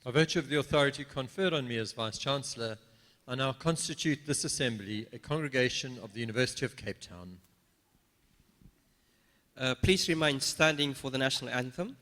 By virtue of the authority conferred on me as Vice-Chancellor, I now constitute this Assembly a congregation of the University of Cape Town. Please remain standing for the national anthem.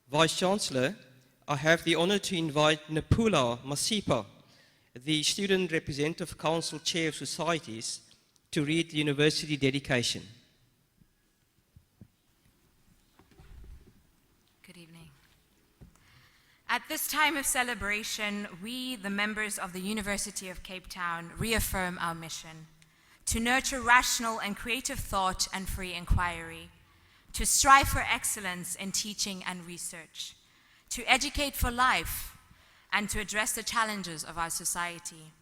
Vice-Chancellor, I have the honor to invite Napula Masipa, the Student Representative Council Chair of Societies, to read the university dedication. Good evening. At this time of celebration, we, the members of the University of Cape Town, reaffirm our mission to nurture rational and creative thought and free inquiry, to strive for excellence in teaching and research, to educate for life, and to address the challenges of our society.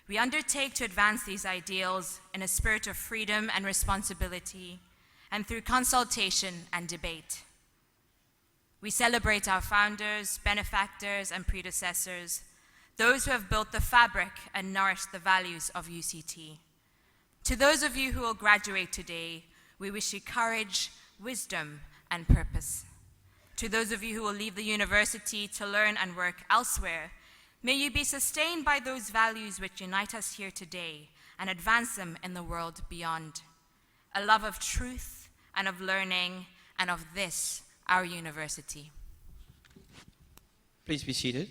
We undertake to advance these ideals in a spirit of freedom and responsibility, and through consultation and debate. We celebrate our founders, benefactors, and predecessors, those who have built the fabric and nourished the values of UCT. To those of you who will graduate today, we wish you courage, wisdom, and purpose. To those of you who will leave the university to learn and work elsewhere, may you be sustained by those values which unite us here today and advance them in the world beyond. A love of truth and of learning and of this, our university. Please be seated.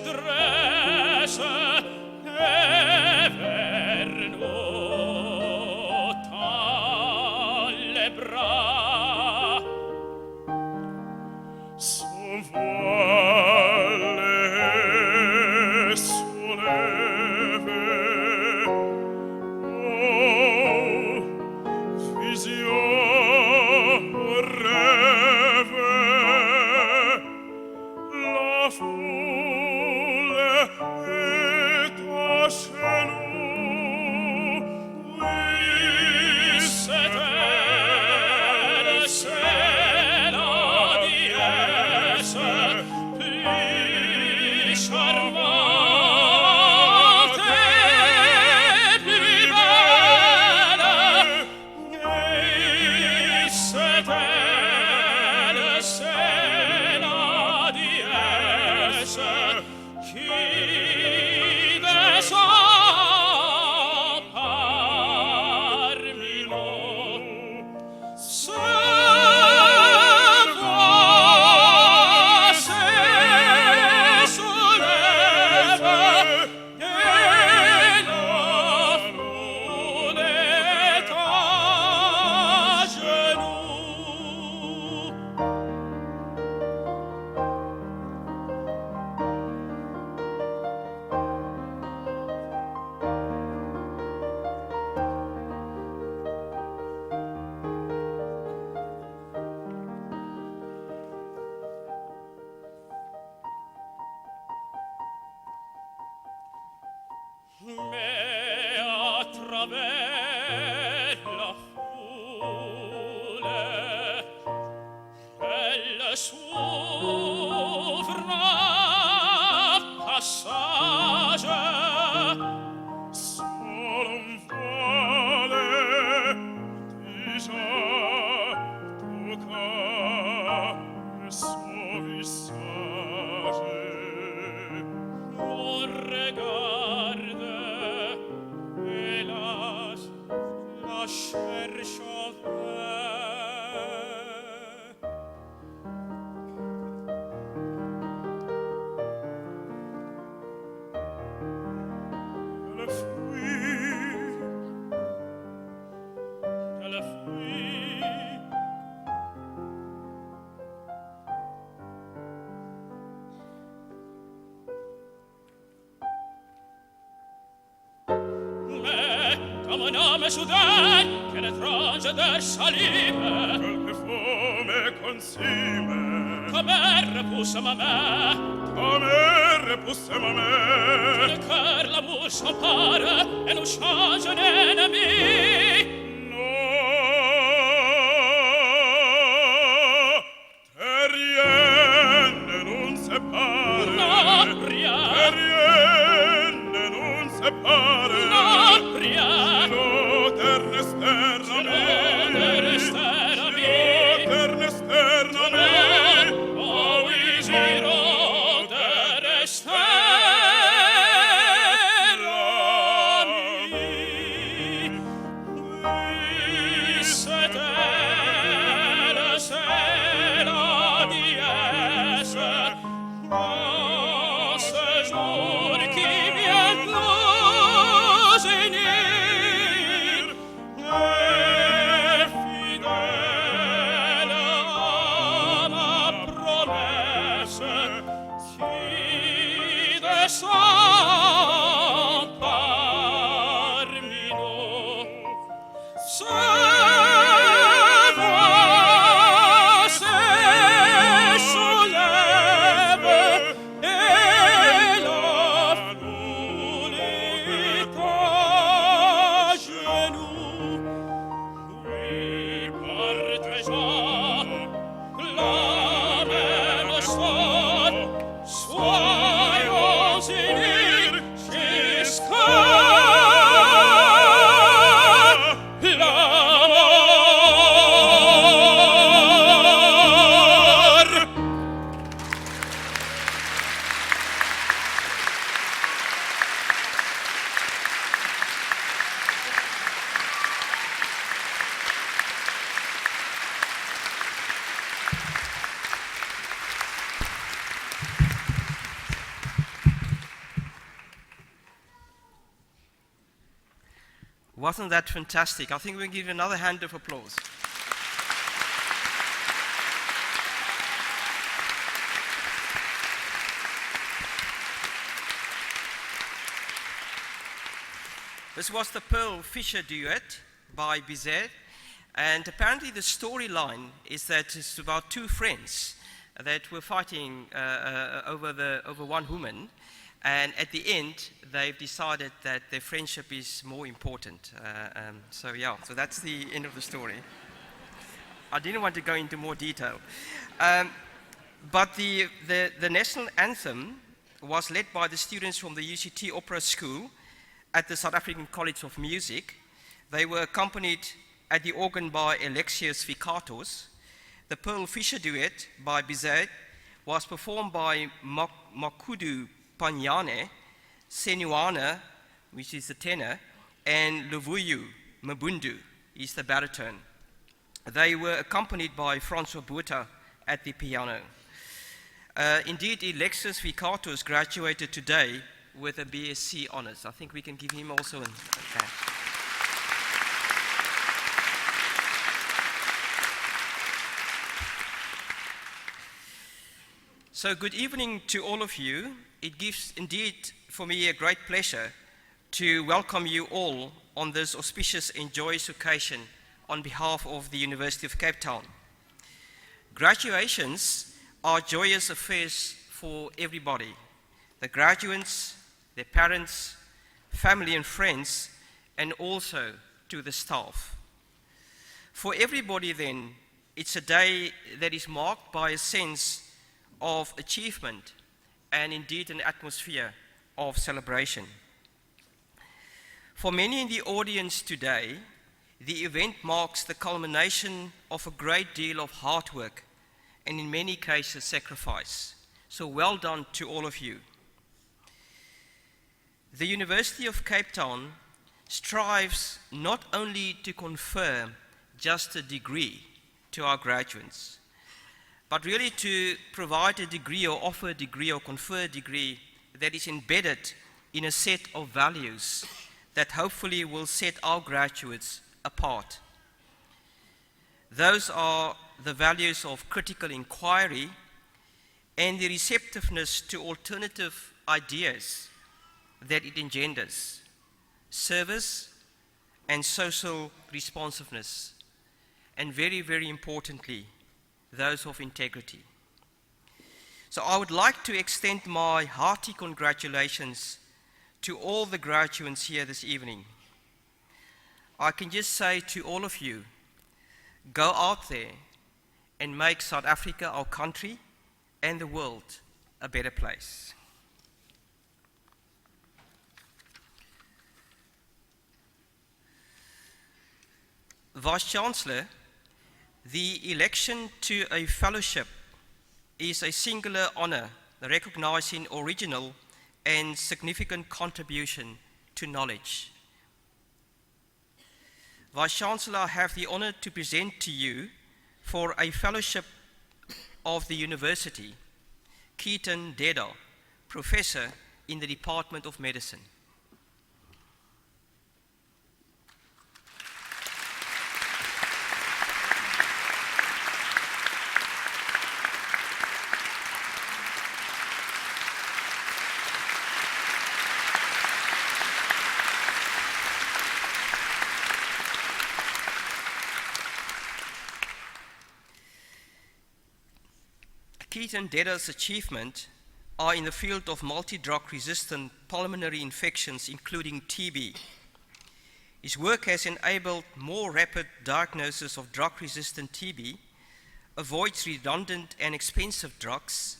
dresse e vernuta le bras. Son voile souleve, oh, vision rêve, la foule est à genoux. Oui, c'était la dièse plus charmante et plus belle. Et c'était la dièse qui descend parmi nous. Se voit, se soulève, et la foule est à genoux. Mais à travers la foule, elle s'ouvre un passage. Sur un voile déjà toca son visage. On regarde, hélas, la cherche en vain. Elle fuit, elle fuit. Mais comme un homme soudain qu'elle étrange de salive, quelque faume consume, comme elle repousse ma main, comme elle repousse ma main, le cœur l'amour s'empare et nous change en ennemis. Non, rien ne nous sépare, non, rien, rien ne nous sépare, non, rien, l'autre esterna me, l'autre esterna me, l'autre esterna me, oh oui, l'autre esterna me. Oui, c'était la dièse en ce jour qui vient nous unir, et fidèle à ma promesse qui descend parmi nous. Se voit, se soulève, et la foule est à genoux. Oui, partageant la même sorte, soyons unis. Wasn't that fantastic? I think we can give another hand of applause. This was the Pearl Fisher duet by Bizet, and apparently the storyline is that it's about two friends that were fighting over one woman, and at the end they've decided that their friendship is more important. So that's the end of the story. I didn't want to go into more detail. But the national anthem was led by the students from the UCT Opera School at the South African College of Music. They were accompanied at the organ by Alexius Vikatos. The Pearl Fisher duet by Bizet was performed by Makudu Panyane, Senuana, which is the tenor, and Luvuyu Mabundu is the baritone. They were accompanied by Francois Botha at the piano. Indeed, Alexius Vikatos graduated today with a BSc honors. I think we can give him also an okay. So good evening to all of you. It gives indeed for me a great pleasure to welcome you all on this auspicious and joyous occasion on behalf of the University of Cape Town. Graduations are joyous affairs for everybody. The graduates, their parents, family and friends, and also to the staff. For everybody then, it's a day that is marked by a sense of achievement and indeed an atmosphere of celebration. For many in the audience today, the event marks the culmination of a great deal of hard work and in many cases sacrifice. So well done to all of you. The University of Cape Town strives not only to confer just a degree to our graduates, but really to provide a degree or offer a degree or confer a degree that is embedded in a set of values that hopefully will set our graduates apart. Those are the values of critical inquiry and the receptiveness to alternative ideas that it engenders, service and social responsiveness, and very, very importantly, those of integrity. So I would like to extend my hearty congratulations to all the graduates here this evening. I can just say to all of you, go out there and make South Africa, our country, and the world a better place. Vice-Chancellor, the election to a fellowship is a singular honor recognizing original and significant contribution to knowledge. Vice-Chancellor, I have the honor to present to you for a fellowship of the university, Keaton Deda, Professor in the Department of Medicine. Keaton Deda's achievements are in the field of multi-drug resistant pulmonary infections, including TB. His work has enabled more rapid diagnosis of drug-resistant TB, avoids redundant and expensive drugs,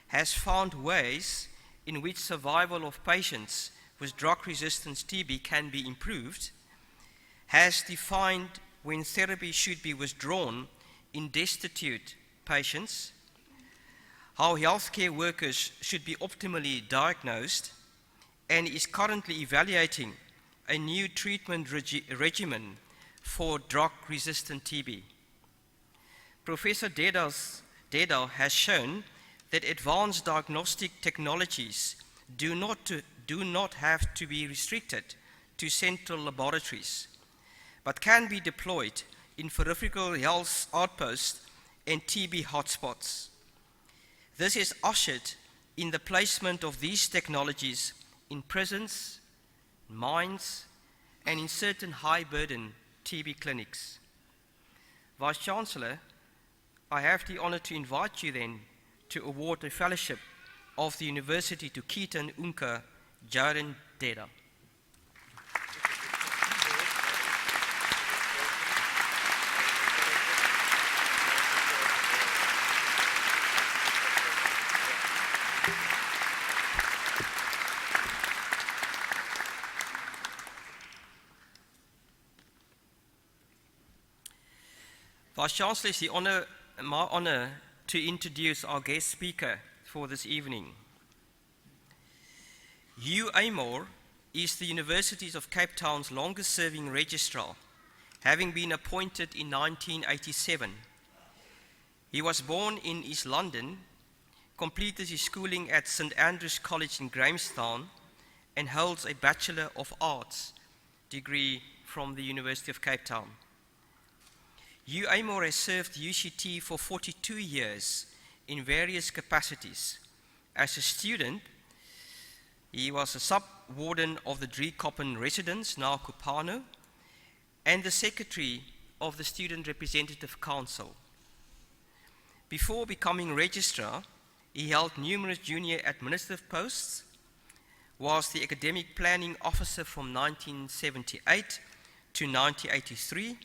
has found ways in which survival of patients with drug-resistant TB can be improved, has defined when therapy should be withdrawn in destitute patients, how healthcare workers should be optimally diagnosed, and is currently evaluating a new treatment regimen for drug-resistant TB. Professor Deda has shown that advanced diagnostic technologies do not have to be restricted to central laboratories, but can be deployed in peripheral health outposts and TB hotspots. This is ushered in the placement of these technologies in prisons, mines, and in certain high-burden TB clinics. Vice-Chancellor, I have the honor to invite you then to award a fellowship of the University to Keaton Unka Jaren Deda. Vice-Chancellor, it's my honor to introduce our guest speaker for this evening. Hugh Amor is the Universities of Cape Town's longest-serving registrar, having been appointed in 1987. He was born in East London, completed his schooling at St Andrew's College in Grahamstown, and holds a Bachelor of Arts degree from the University of Cape Town. Hugh Amor has served UCT for 42 years in various capacities. As a student, he was a sub-warden of the Driekoppen residence, now Kupano, and the secretary of the Student Representative Council. Before becoming registrar, he held numerous junior administrative posts, was the academic planning officer from 1978 to 1983,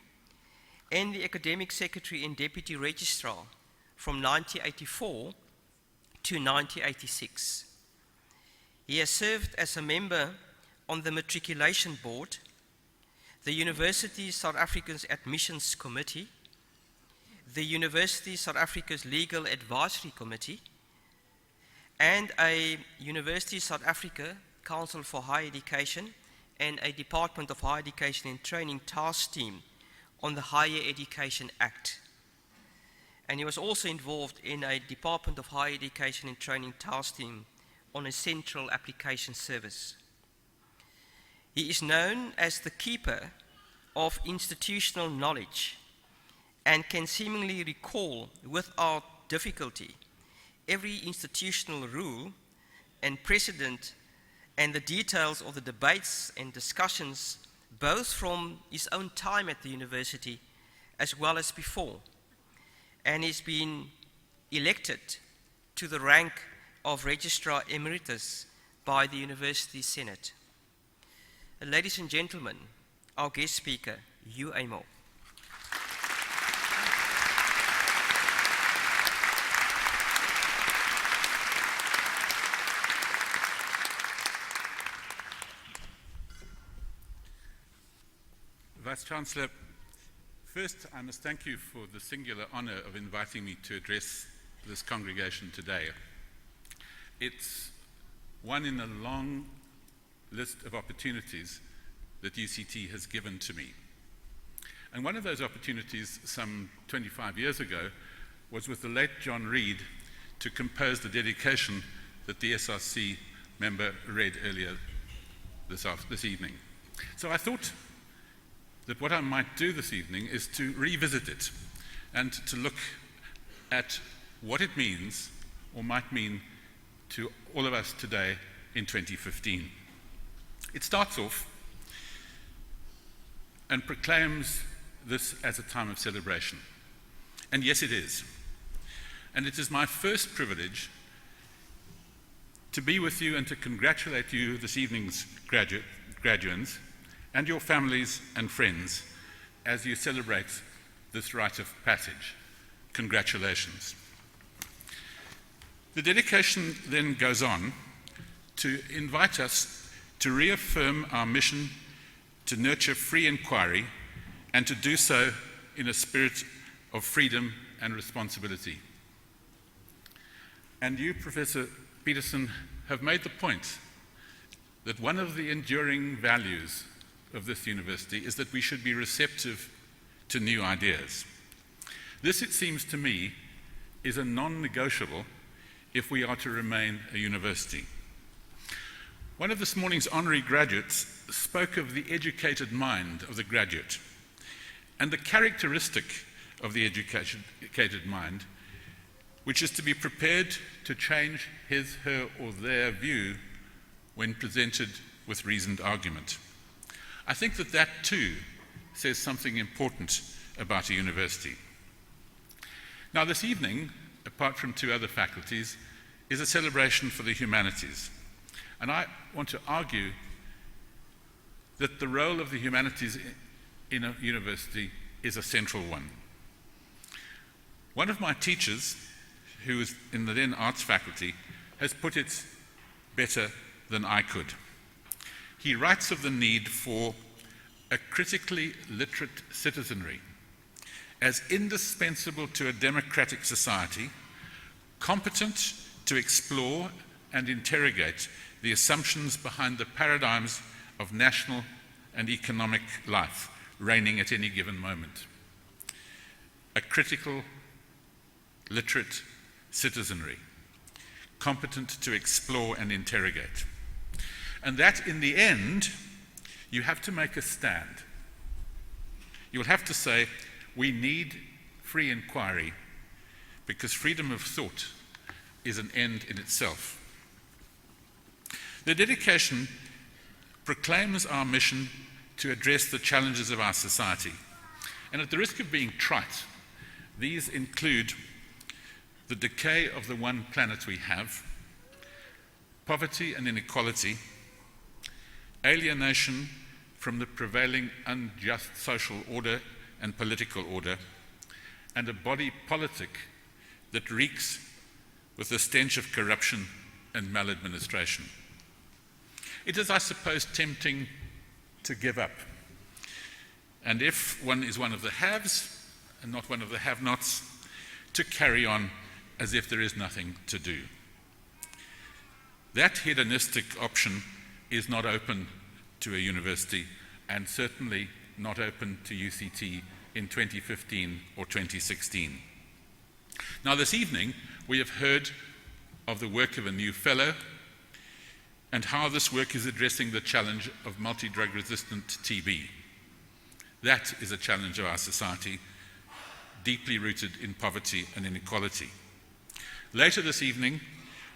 and the academic secretary and deputy registrar from 1984 to 1986. He has served as a member on the Matriculation Board, the University South Africa's Admissions Committee, the University South Africa's Legal Advisory Committee, and a University South Africa Council for Higher Education and a Department of Higher Education and Training task team on the Higher Education Act. And he was also involved in a Department of Higher Education and Training task team on a central application service. He is known as the keeper of institutional knowledge and can seemingly recall without difficulty every institutional rule and precedent and the details of the debates and discussions both from his own time at the university as well as before, and he's been elected to the rank of Registrar Emeritus by the University Senate. Ladies and gentlemen, our guest speaker, Hugh Amor. Vice-Chancellor, first I must thank you for the singular honor of inviting me to address this congregation today. It's one in a long list of opportunities that UCT has given to me. And one of those opportunities some 25 years ago was with the late John Reid to compose the dedication that the SRC member read earlier this evening. So I thought that what I might do this evening is to revisit it and to look at what it means or might mean to all of us today in 2015. It starts off and proclaims this as a time of celebration. And yes, it is. And it is my first privilege to be with you and to congratulate you this evening's graduates and your families and friends as you celebrate this rite of passage. Congratulations. The dedication then goes on to invite us to reaffirm our mission to nurture free inquiry and to do so in a spirit of freedom and responsibility. And you, Professor Peterson, have made the point that one of the enduring values of this university is that we should be receptive to new ideas. This, it seems to me, is a non-negotiable if we are to remain a university. One of this morning's honorary graduates spoke of the educated mind of the graduate, and the characteristic of the educated mind, which is to be prepared to change his, her, or their view when presented with reasoned argument. I think that that too says something important about a university. Now, this evening, apart from two other faculties, is a celebration for the humanities. And I want to argue that the role of the humanities in a university is a central one. One of my teachers, who was in the then arts faculty, has put it better than I could. He writes of the need for a critically literate citizenry as indispensable to a democratic society, competent to explore and interrogate the assumptions behind the paradigms of national and economic life reigning at any given moment. A critical, literate citizenry, competent to explore and interrogate. And that, in the end, you have to make a stand. You'll have to say, we need free inquiry, because freedom of thought is an end in itself. The dedication proclaims our mission to address the challenges of our society. And at the risk of being trite, these include the decay of the one planet we have, poverty and inequality, alienation from the prevailing unjust social order and political order, and a body politic that reeks with the stench of corruption and maladministration. It is, I suppose, tempting to give up. And if one is one of the haves and not one of the have-nots, to carry on as if there is nothing to do. That hedonistic option is not open to a university, and certainly not open to UCT in 2015 or 2016. Now, this evening, we have heard of the work of a new fellow and how this work is addressing the challenge of multi-drug resistant TB. That is a challenge of our society, deeply rooted in poverty and inequality. Later this evening,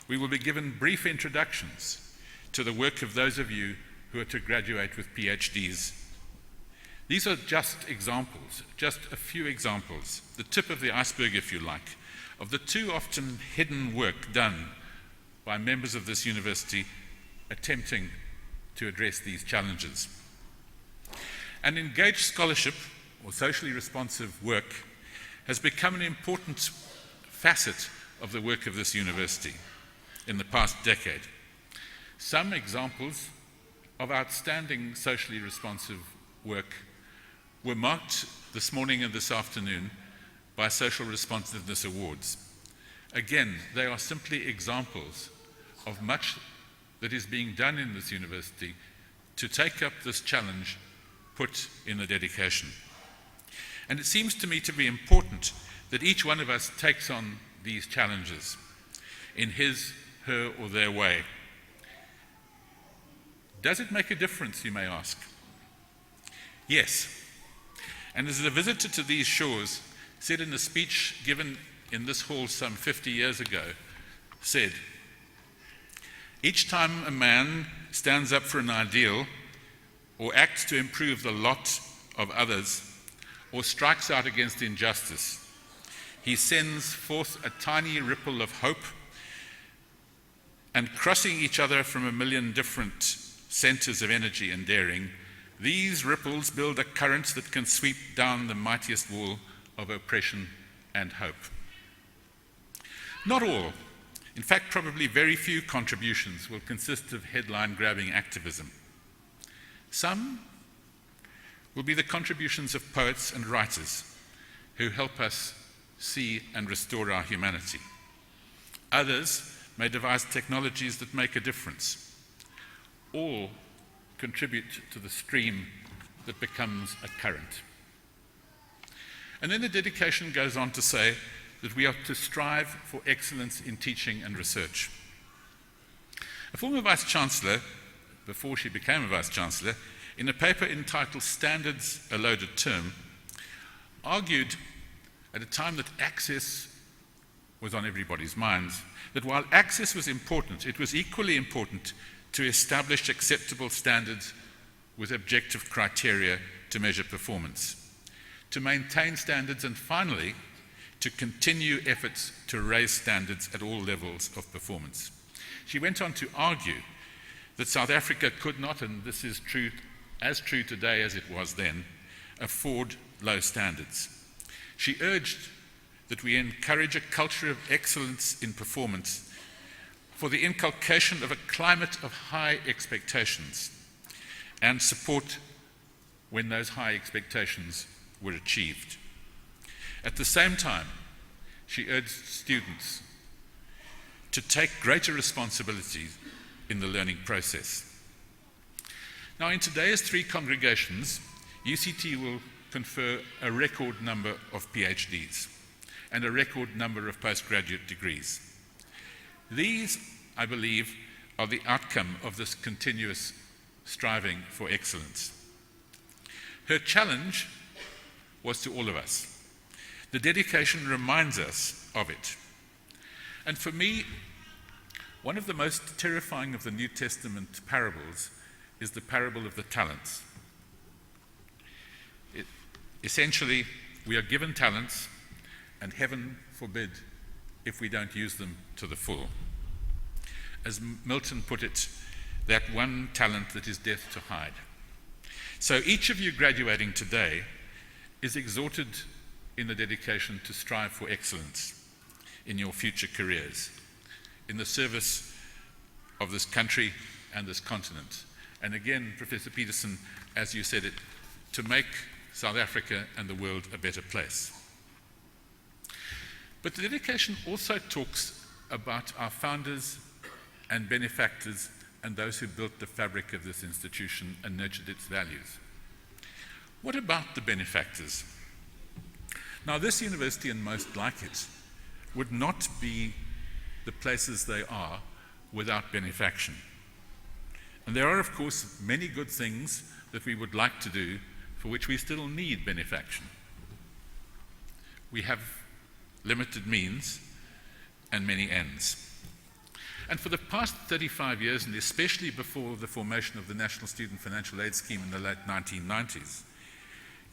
we will be given brief introductions to the work of those of you who are to graduate with PhDs. These are just examples, just a few examples, the tip of the iceberg, if you like, of the too often hidden work done by members of this university attempting to address these challenges. And engaged scholarship, or socially responsive work, has become an important facet of the work of this university in the past decade. Some examples of outstanding socially responsive work were marked this morning and this afternoon by Social Responsiveness Awards. Again, they are simply examples of much that is being done in this university to take up this challenge put in the dedication. And it seems to me to be important that each one of us takes on these challenges in his, her, or their way. Does it make a difference, you may ask? Yes. And as a visitor to these shores said in a speech given in this hall some 50 years ago, said, each time a man stands up for an ideal or acts to improve the lot of others or strikes out against injustice, he sends forth a tiny ripple of hope, and crossing each other from a million different centers of energy and daring, these ripples build a current that can sweep down the mightiest wall of oppression and hope. Not all, in fact, probably very few contributions will consist of headline-grabbing activism. Some will be the contributions of poets and writers who help us see and restore our humanity. Others may devise technologies that make a difference. All contribute to the stream that becomes a current. And then the dedication goes on to say that we are to strive for excellence in teaching and research. A former Vice-Chancellor before she became a Vice-Chancellor, in a paper entitled Standards, a Loaded Term, argued at a time that access was on everybody's minds, that while access was important, it was equally important to establish acceptable standards with objective criteria to measure performance, to maintain standards, and finally, to continue efforts to raise standards at all levels of performance. She went on to argue that South Africa could not, and this is true, as true today as it was then, afford low standards. She urged that we encourage a culture of excellence in performance for the inculcation of a climate of high expectations and support when those high expectations were achieved. At the same time, she urged students to take greater responsibility in the learning process. Now, in today's 3 congregations, UCT will confer a record number of PhDs and a record number of postgraduate degrees. These, I believe, are the outcome of this continuous striving for excellence. Her challenge was to all of us. The dedication reminds us of it. And for me, one of the most terrifying of the New Testament parables is the parable of the talents. Essentially, we are given talents, and heaven forbid if we don't use them to the full. As Milton put it, that one talent that is death to hide. So each of you graduating today is exhorted in the dedication to strive for excellence in your future careers, in the service of this country and this continent. And again, Professor Peterson, as you said it, to make South Africa and the world a better place. But the dedication also talks about our founders and benefactors and those who built the fabric of this institution and nurtured its values. What about the benefactors? Now, this university and most like it would not be the places they are without benefaction. And there are, of course, many good things that we would like to do for which we still need benefaction. We have limited means and many ends. And for the past 35 years, and especially before the formation of the National Student Financial Aid Scheme in the late 1990s,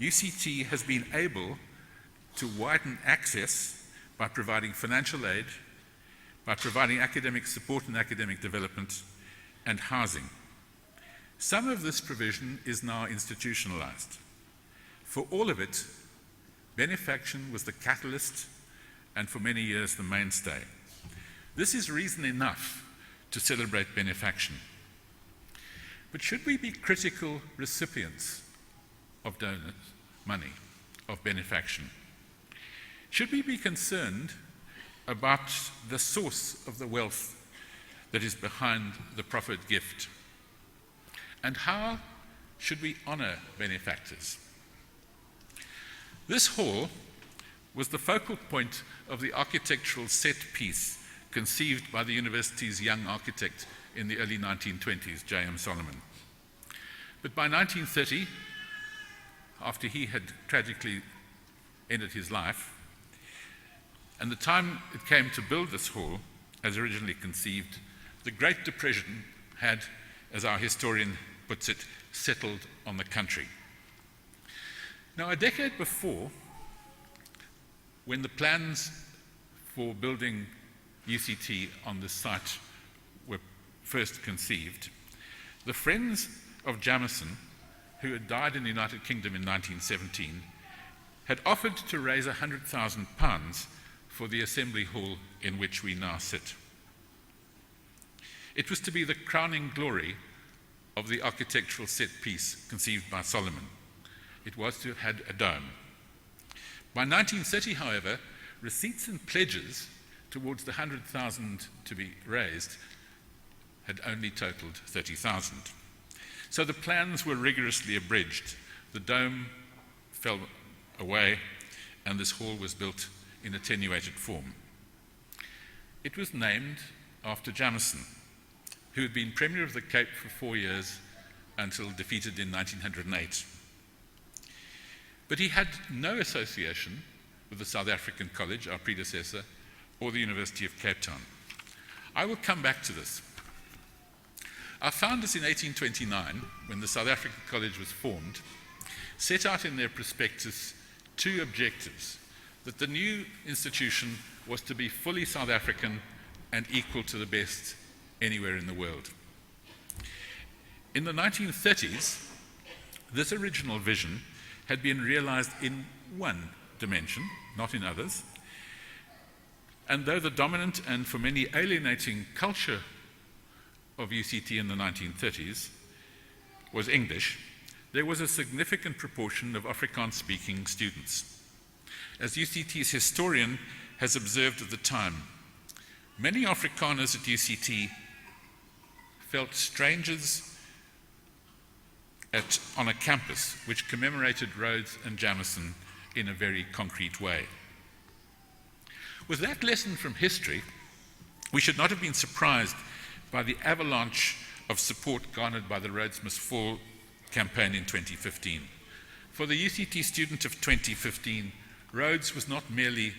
UCT has been able to widen access by providing financial aid, by providing academic support and academic development, and housing. Some of this provision is now institutionalized. For all of it, benefaction was the catalyst and for many years the mainstay. This is reason enough to celebrate benefaction. But should we be critical recipients of donors' money, of benefaction? Should we be concerned about the source of the wealth that is behind the proffered gift? And how should we honor benefactors? This hall was the focal point of the architectural set piece conceived by the university's young architect in the early 1920s, J.M. Solomon. But by 1930, after he had tragically ended his life, and the time it came to build this hall, as originally conceived, the Great Depression had, as our historian puts it, settled on the country. Now, a decade before, when the plans for building UCT on this site were first conceived, the friends of Jameson, who had died in the United Kingdom in 1917, had offered to raise £100,000 for the assembly hall in which we now sit. It was to be the crowning glory of the architectural set piece conceived by Solomon. It was to have had a dome. By 1930, however, receipts and pledges towards the 100,000 to be raised had only totaled 30,000. So the plans were rigorously abridged. The dome fell away, and this hall was built in attenuated form. It was named after Jameson, who had been Premier of the Cape for 4 years until defeated in 1908. But he had no association with the South African College, our predecessor, or the University of Cape Town. I will come back to this. Our founders in 1829, when the South African College was formed, set out in their prospectus 2 objectives: that the new institution was to be fully South African and equal to the best anywhere in the world. In the 1930s, this original vision had been realized in one dimension, not in others. And though the dominant and for many alienating culture of UCT in the 1930s was English, there was a significant proportion of Afrikaans-speaking students. As UCT's historian has observed at the time, many Afrikaners at UCT felt strangers on a campus which commemorated Rhodes and Jameson in a very concrete way. With that lesson from history, we should not have been surprised by the avalanche of support garnered by the Rhodes Must Fall campaign in 2015. For the UCT student of 2015, Rhodes was not merely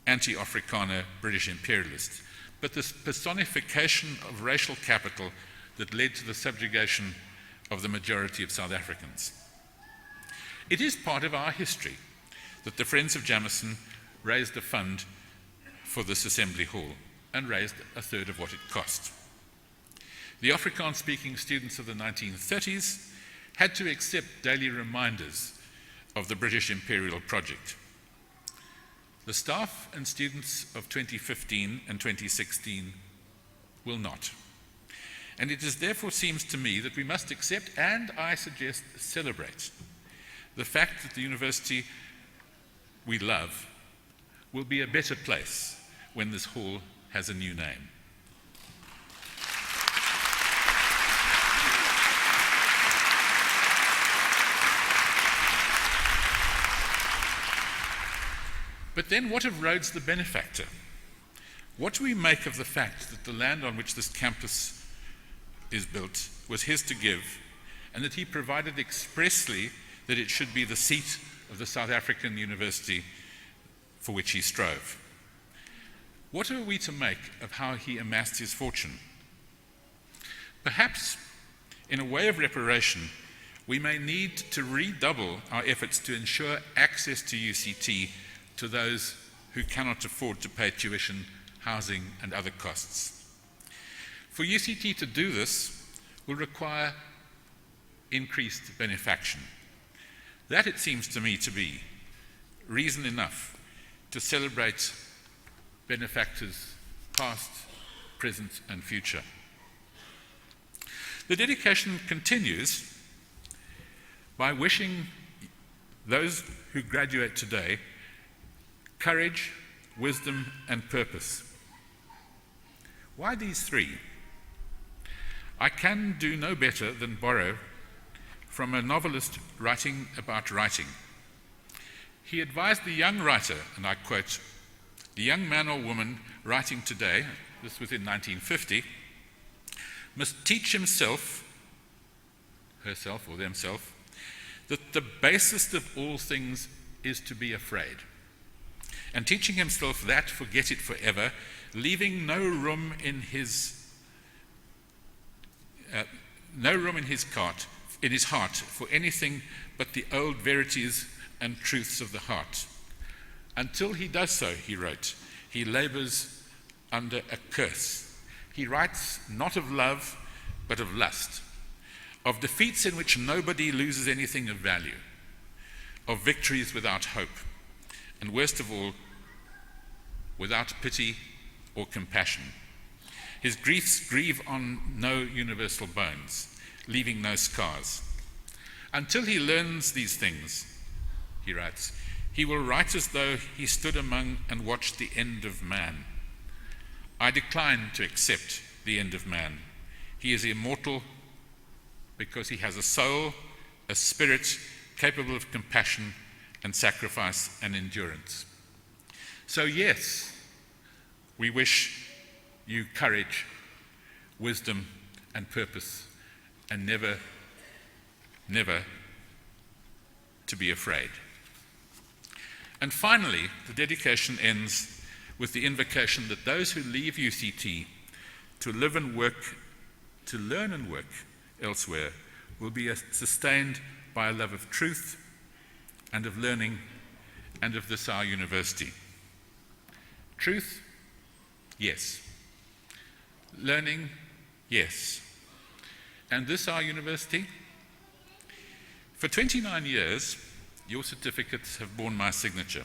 anti-Afrikaner British imperialist, but the personification of racial capital that led to the subjugation of the majority of South Africans. It is part of our history that the Friends of Jameson raised a fund for this assembly hall and raised a third of what it cost. The Afrikaans-speaking students of the 1930s had to accept daily reminders of the British imperial project. The staff and students of 2015 and 2016 will not. And it is therefore seems to me that we must accept, and I suggest celebrate, the fact that the university we love will be a better place when this hall has a new name. But then what of Rhodes the benefactor? What do we make of the fact that the land on which this campus is built was his to give, and that he provided expressly that it should be the seat of the South African university for which he strove? What are we to make of how he amassed his fortune? Perhaps, in a way of reparation, we may need to redouble our efforts to ensure access to UCT to those who cannot afford to pay tuition, housing, and other costs. For UCT to do this will require increased benefaction. That, it seems to me, to be reason enough to celebrate benefactors past, present, and future. The dedication continues by wishing those who graduate today courage, wisdom, and purpose. Why these 3? I can do no better than borrow from a novelist writing about writing. He advised the young writer, and I quote, "The young man or woman writing today," this was in 1950, "must teach himself, herself or themselves, that the basest of all things is to be afraid. And teaching himself that, forget it forever, leaving no room in his heart for anything but the old verities and truths of the heart. Until he does so," he wrote, "he labors under a curse. He writes not of love, but of lust, of defeats in which nobody loses anything of value, of victories without hope, and worst of all, without pity or compassion. His griefs grieve on no universal bones, leaving no scars. Until he learns these things," he writes, "he will write as though he stood among and watched the end of man. I decline to accept the end of man. He is immortal because he has a soul, a spirit capable of compassion and sacrifice and endurance." So yes, we wish you courage, wisdom, and purpose, and never, never to be afraid. And finally, the dedication ends with the invocation that those who leave UCT to live and work, to learn and work elsewhere, will be sustained by a love of truth and of learning and of this our university. Truth? Yes. Learning? Yes. And this our university? For 29 years, your certificates have borne my signature.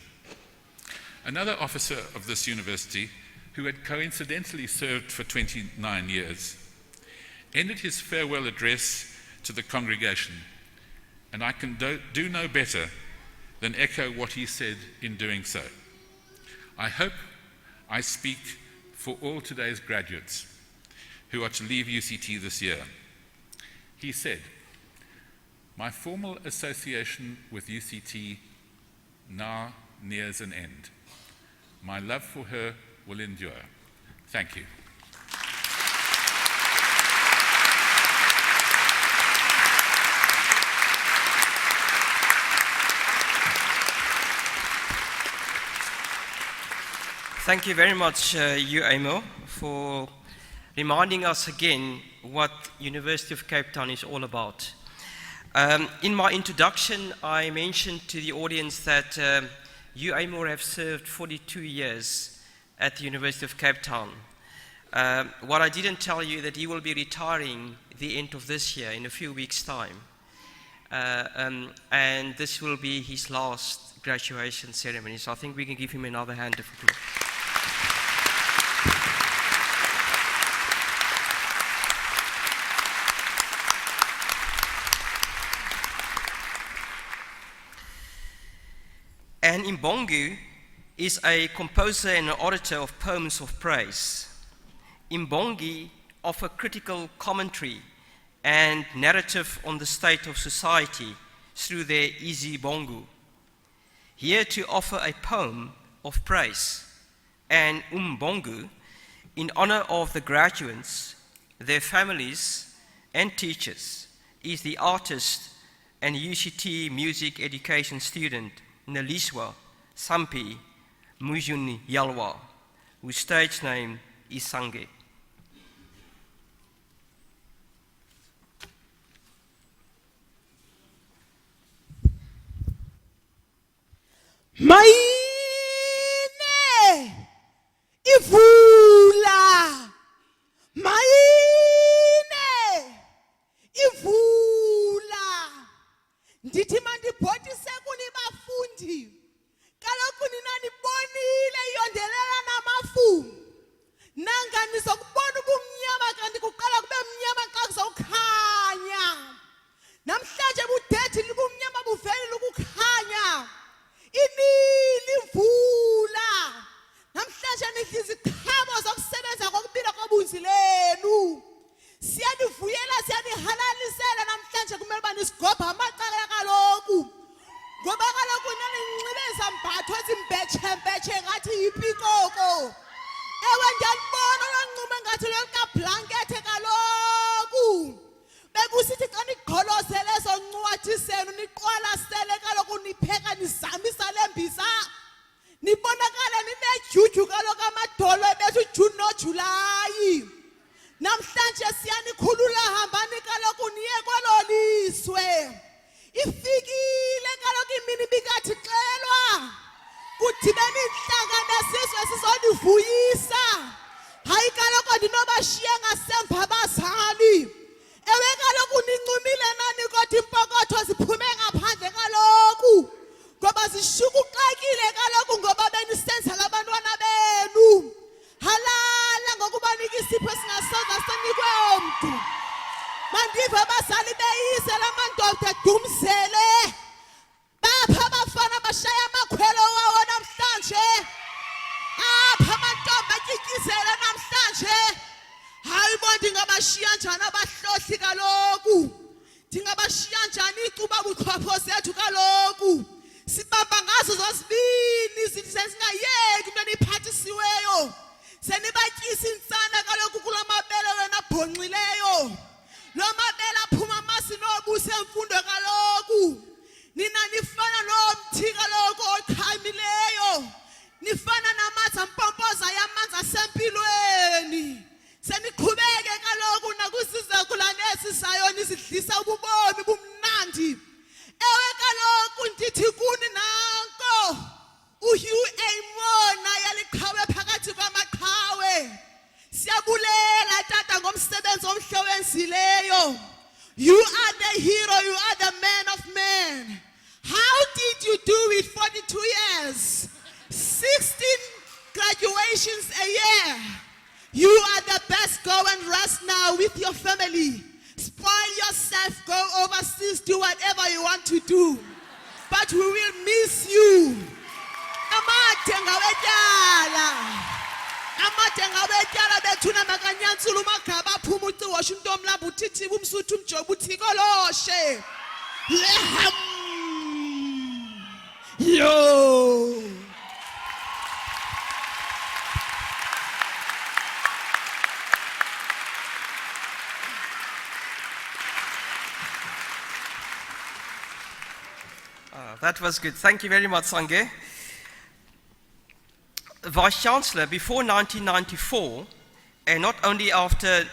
Another officer of this university, who had coincidentally served for 29 years, ended his farewell address to the congregation, and I can do no better than echo what he said in doing so. I hope I speak for all today's graduates who are to leave UCT this year. He said, "My formal association with UCT now nears an end. My love for her will endure." Thank you. Thank you very much, UAMO, for reminding us again what University of Cape Town is all about. In my introduction, I mentioned to the audience that UAMO have served 42 years at the University of Cape Town. What I didn't tell you that he will be retiring the end of this year, in a few weeks' time. And this will be his last graduation ceremony, so I think we can give him another hand of applause. And Imbongu is a composer and an auditor of poems of praise. Imbongi offer critical commentary and narrative on the state of society through their Izibongu. Here to offer a poem of praise and Umbongu in honor of the graduates, their families, and teachers is the artist and UCT music education student Neliswa Sampi Mujuni Yalwa, whose stage name is Sange. Maine ivula, Maine ivula. Ndithi mandibhotise kuni bafundi, kaloku nina nibonile yondelela namafumu. Nanga nizokubona ubumnyama kanti kuqala kube mnyama xa kuzokhanya. Namhlanje budethi libumnyama buvele ukukhanya. Inili ivula. Namhlanje nidla iziqhamo zokusebenza kokubila kobunzi lenu. Siyanivuyela, siyanihalalisela namhlanje kumele uba nisigobha amacala kaloku. Ngoba kaloku naninxibe izambatho ezimbetshembetshe ngathi yipikoko. Ewe ndiyalibona oloncumo ngathi lolukablankethe kaloku. Bekusithi xa nigqolozele ezo ncwadi zenu niqwalasele kaloku nipheka nizamisa lembisa. Nibonakala ninejuju kaloku amadolo bethu uJune noJulayi. Namhlanje siyanikhulula, hambani kaloku niye kwelo liswe. Ifikile kaloku imini bikathi xelwa. Kudibene inhlanga nesizwe sizonivuyisa. Hayi kaloku ndinobashiya ngasemva abazali. Ewe kaloku nincumile nani kodwa impokotho ziphume ngaphandle kaloku. Ngoba zishukuxakile kaloku ngoba benisenzela abantwana benu. Halala ngokubanika isipho esingasoze sinikwe mntu. Mandiva abazali beyise lamandoda edumzele. Bapha abafana bashaya amakhwelo wawo namhlanje. Apha amantombi atyityizela namhlanje. Hayi bo ndingabashiya njani abahlohli kaloku. Ndingabashiya njani icuba buchopho zethu kaloku. Sibamba ngazo zozibini izinto sezingayeki into eniphathisiweyo. Senibatyisa intsana kaloku kula mabele wena abhonxileyo lo mabele aphuma amasi nobusi emfundo kaloku nina nifana nomthi kaloku ochamileyo nifana namanzi ampompoza yamanzi asempilweni seniqhubeke kaloku nakusizakulwane esisayo nisidlisa ububomi bumnandi ewe kaloku ndithi kuni nanko uHugh Mona yaliqhawe phakathi kwamaqhawe siyabulela tata ngomsebenzi omhle wenzileyo. You are the hero, you are the man of men. How did you do it 42 years? 16 graduations a year. You are the best. Go and rest now with your family. Spoil yourself, go overseas, do whatever you want to do. But we will miss you. Amade ngawetyala bethuna makanyantsula umagaba aphuma uciwosha into omlamba uthithiba umsuthu umjoba uthikoloshe leham yo. That was good. Thank you very much, Sange. Vice-Chancellor, before 1994, and not only after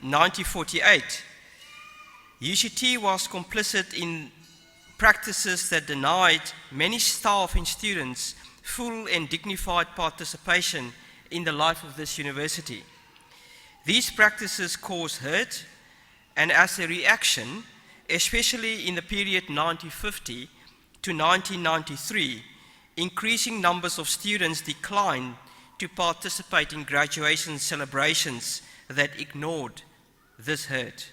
1948, UCT was complicit in practices that denied many staff and students full and dignified participation in the life of this university. These practices caused hurt, and as a reaction, especially in the period 1950 to 1993, increasing numbers of students declined to participate in graduation celebrations that ignored this hurt.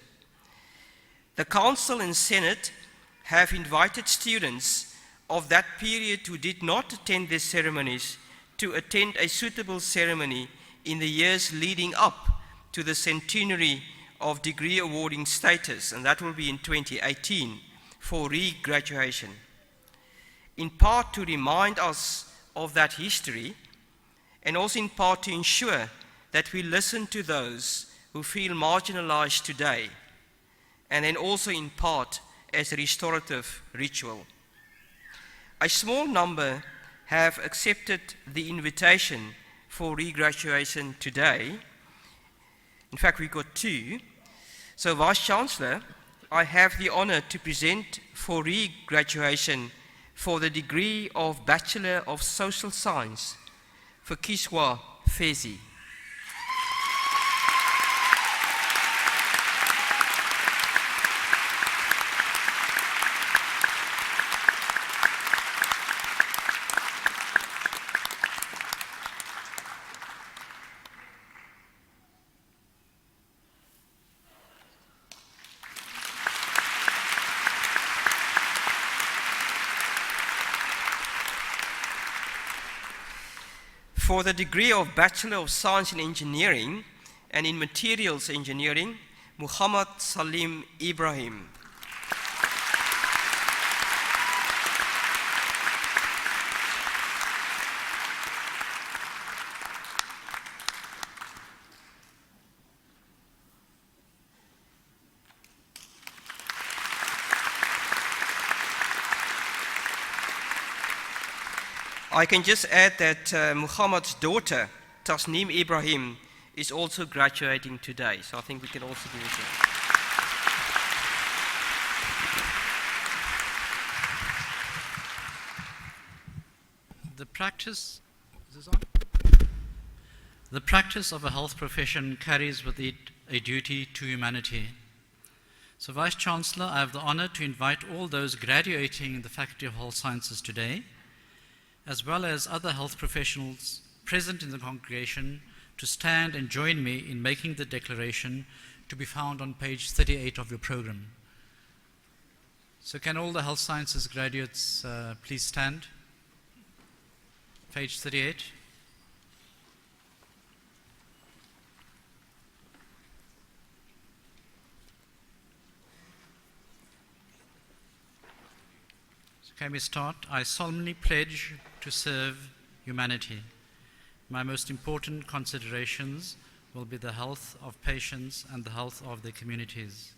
The Council and Senate have invited students of that period who did not attend these ceremonies to attend a suitable ceremony in the years leading up to the centenary of degree awarding status, and that will be in 2018, for re-graduation. In part to remind us of that history, and also in part to ensure that we listen to those who feel marginalized today, and then also in part as a restorative ritual. A small number have accepted the invitation for re-graduation today. In fact, we got 2. So, Vice-Chancellor, I have the honor to present for re-graduation for the degree of Bachelor of Social Science for Kiswa Fezi. For the degree of Bachelor of Science in Engineering and in Materials Engineering, Muhammad Salim Ibrahim. I can just add that Muhammad's daughter, Tasneem Ibrahim, is also graduating today, so I think we can also do it here. The practice of a health profession carries with it a duty to humanity. So, Vice-Chancellor, I have the honor to invite all those graduating in the Faculty of Health Sciences today, as well as other health professionals present in the congregation, to stand and join me in making the declaration to be found on page 38 of your program. So can all the health sciences graduates please stand? Page 38. So can we start? I solemnly pledge to serve humanity. My most important considerations will be the health of patients and the health of their communities.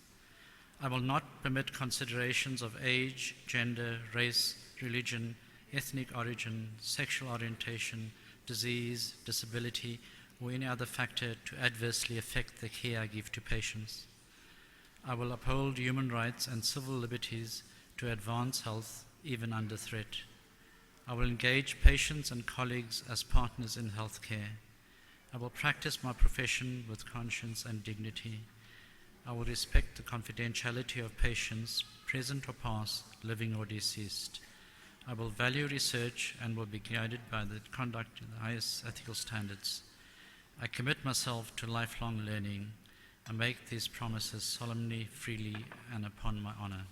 I will not permit considerations of age, gender, race, religion, ethnic origin, sexual orientation, disease, disability, or any other factor to adversely affect the care I give to patients. I will uphold human rights and civil liberties to advance health, even under threat. I will engage patients and colleagues as partners in healthcare. I will practice my profession with conscience and dignity. I will respect the confidentiality of patients, present or past, living or deceased. I will value research and will be guided by the conduct of the highest ethical standards. I commit myself to lifelong learning. I make these promises solemnly, freely, and upon my honor.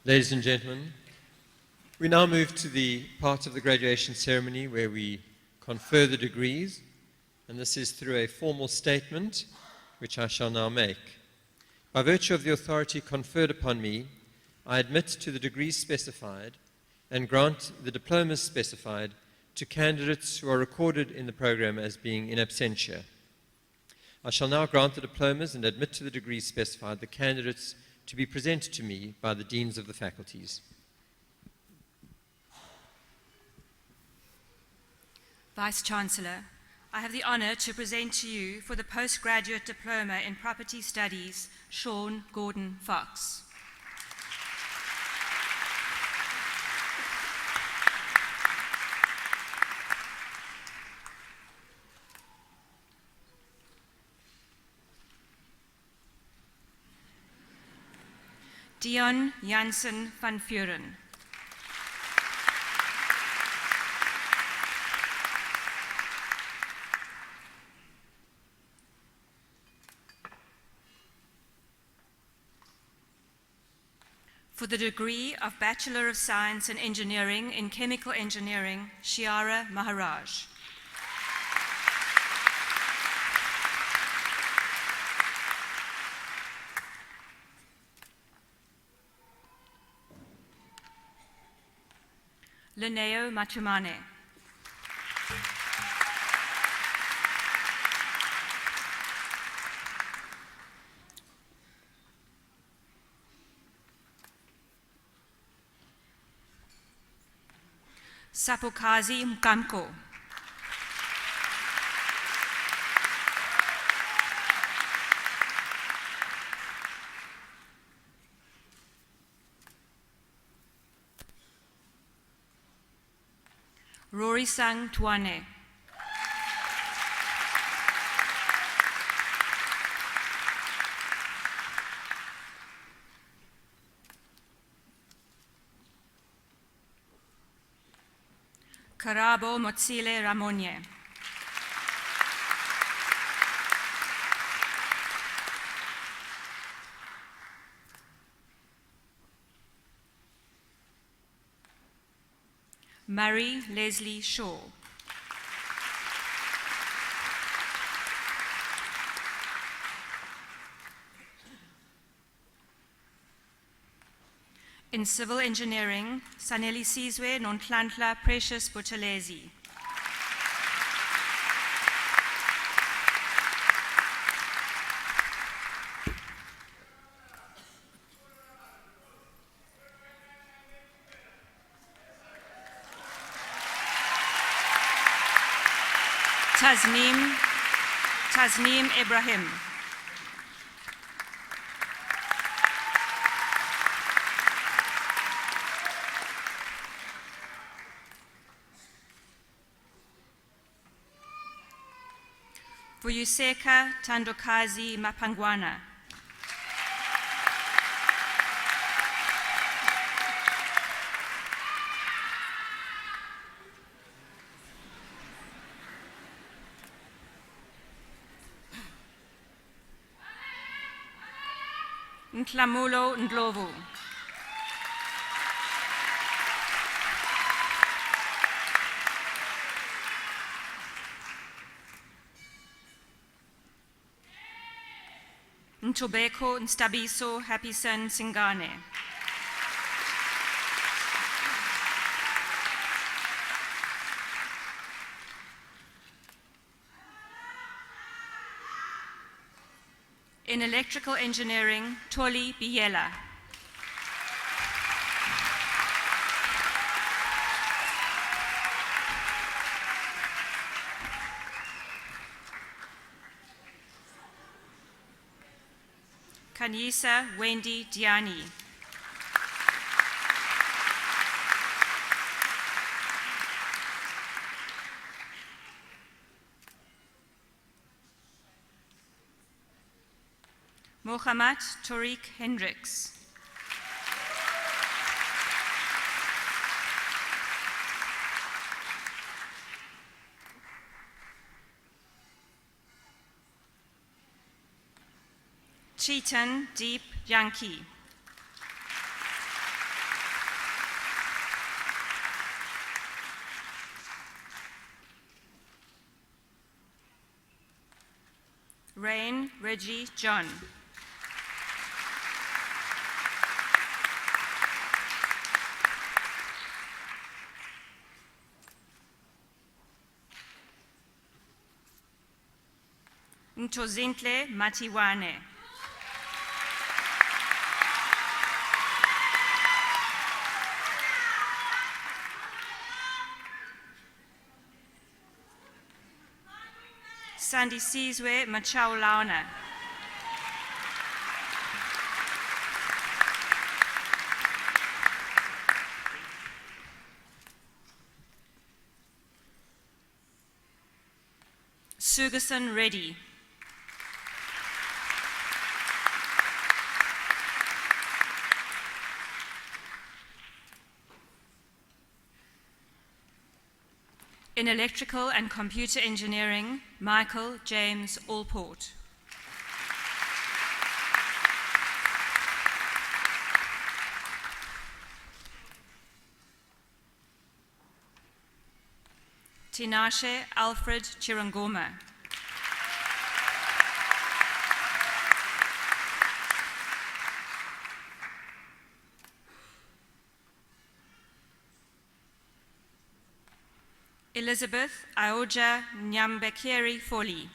Ladies and gentlemen, we now move to the part of the graduation ceremony where we confer the degrees, and this is through a formal statement, which I shall now make. By virtue of the authority conferred upon me, I admit to the degrees specified and grant the diplomas specified to candidates who are recorded in the program as being in absentia. I shall now grant the diplomas and admit to the degrees specified the candidates to be presented to me by the deans of the faculties. Vice-Chancellor, I have the honor to present to you for the postgraduate diploma in property studies, Sean Gordon Fox. Dion Jansen van Vuren. For the degree of Bachelor of Science in Engineering in Chemical Engineering, Shiara Maharaj. Linneo Matumane. Sapokazi Mkamko. Rory Sang Tuane. Karabo Motsile Ramonye. Murray Leslie Shaw. In civil engineering, Saneli Sizwe Nonhlanhla Precious Buthelezi. Tasneem Ibrahim. Vuyuseka Tandokazi Mapangwana. Ntlamulo Ndlovu. Ntobeko Nstabiso Happyson Singane. In electrical engineering, Toli Biela. Kanisa Wendy Diani. Mohammad Tariq Hendricks. Chetan Deep Yankee. Rain Reggie John. Ntozintle Matiwane. Sandisizwe Machaulauna. Sugerson Reddy. In electrical and computer engineering, Michael James Allport. Tinashe Alfred Chirangoma. Elizabeth Aoja Nyambekeri Foli.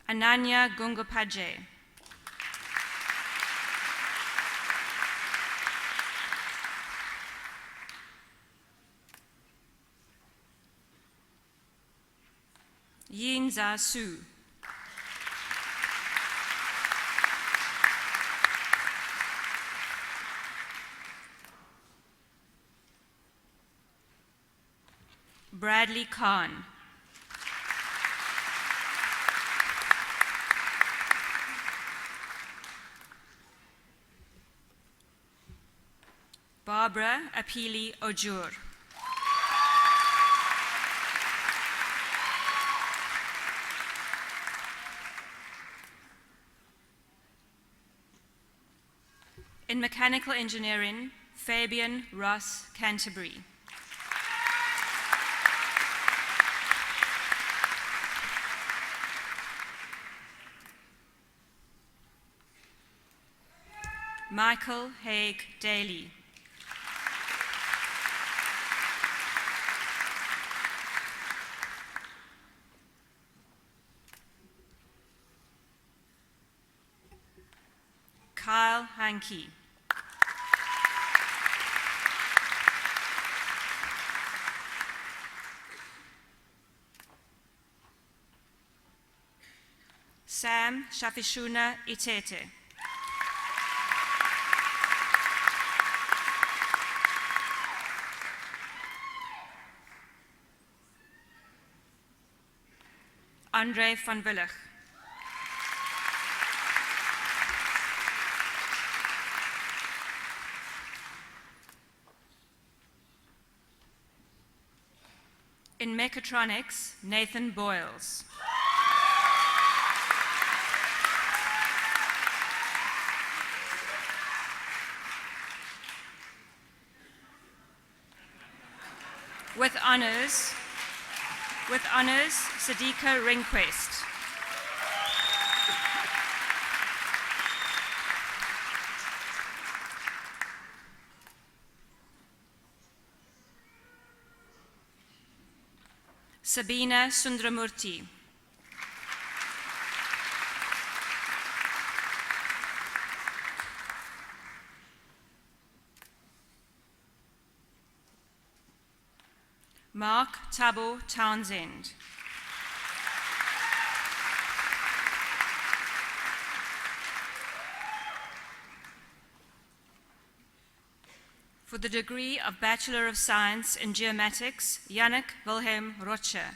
Ananya Gungopaje. Yin Za Su. Bradley Khan. Barbara Apili Ojur. In mechanical engineering, Fabian Ross Canterbury. Michael Haig Daly. Kyle Hankey. Sam Shafishuna Itete. Andre van Willig. In mechatronics, Nathan Boyles. With honors, Sadika Ringquest. Sabina Sundramurti. Mark Tabo Townsend. For the degree of Bachelor of Science in Geomatics, Yannick Wilhelm Rotscher.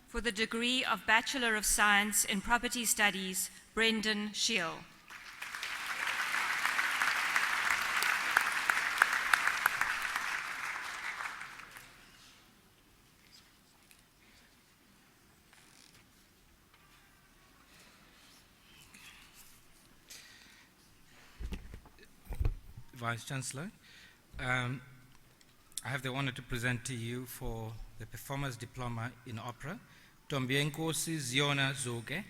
For the degree of Bachelor of Science in Property Studies, Brendan Scheel. Vice Chancellor, I have the honor to present to you for the Performance Diploma in Opera, Tombienkosi Ziona Zoge.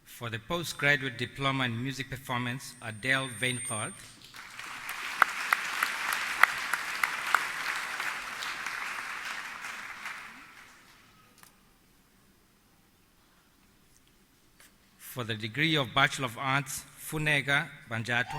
For the Postgraduate Diploma in Music Performance, Adele Veingaard. For the degree of Bachelor of Arts, Funega Banjato.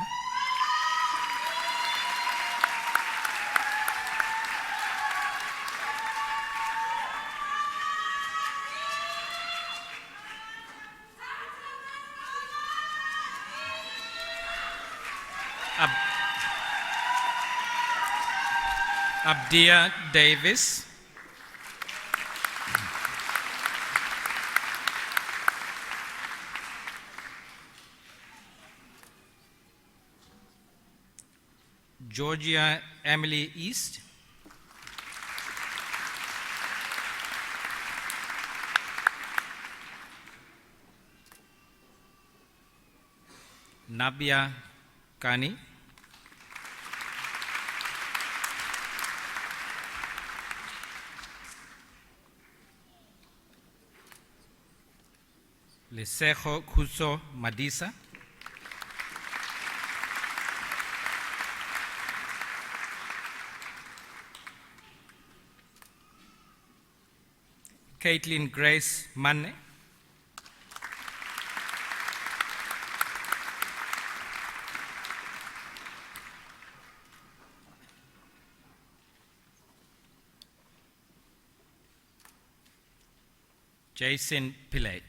Abdia Davis. Georgia Emily East. Nabia Kani. Lesejo Kuso Madisa. Caitlin Grace Manne. Jason Pillay.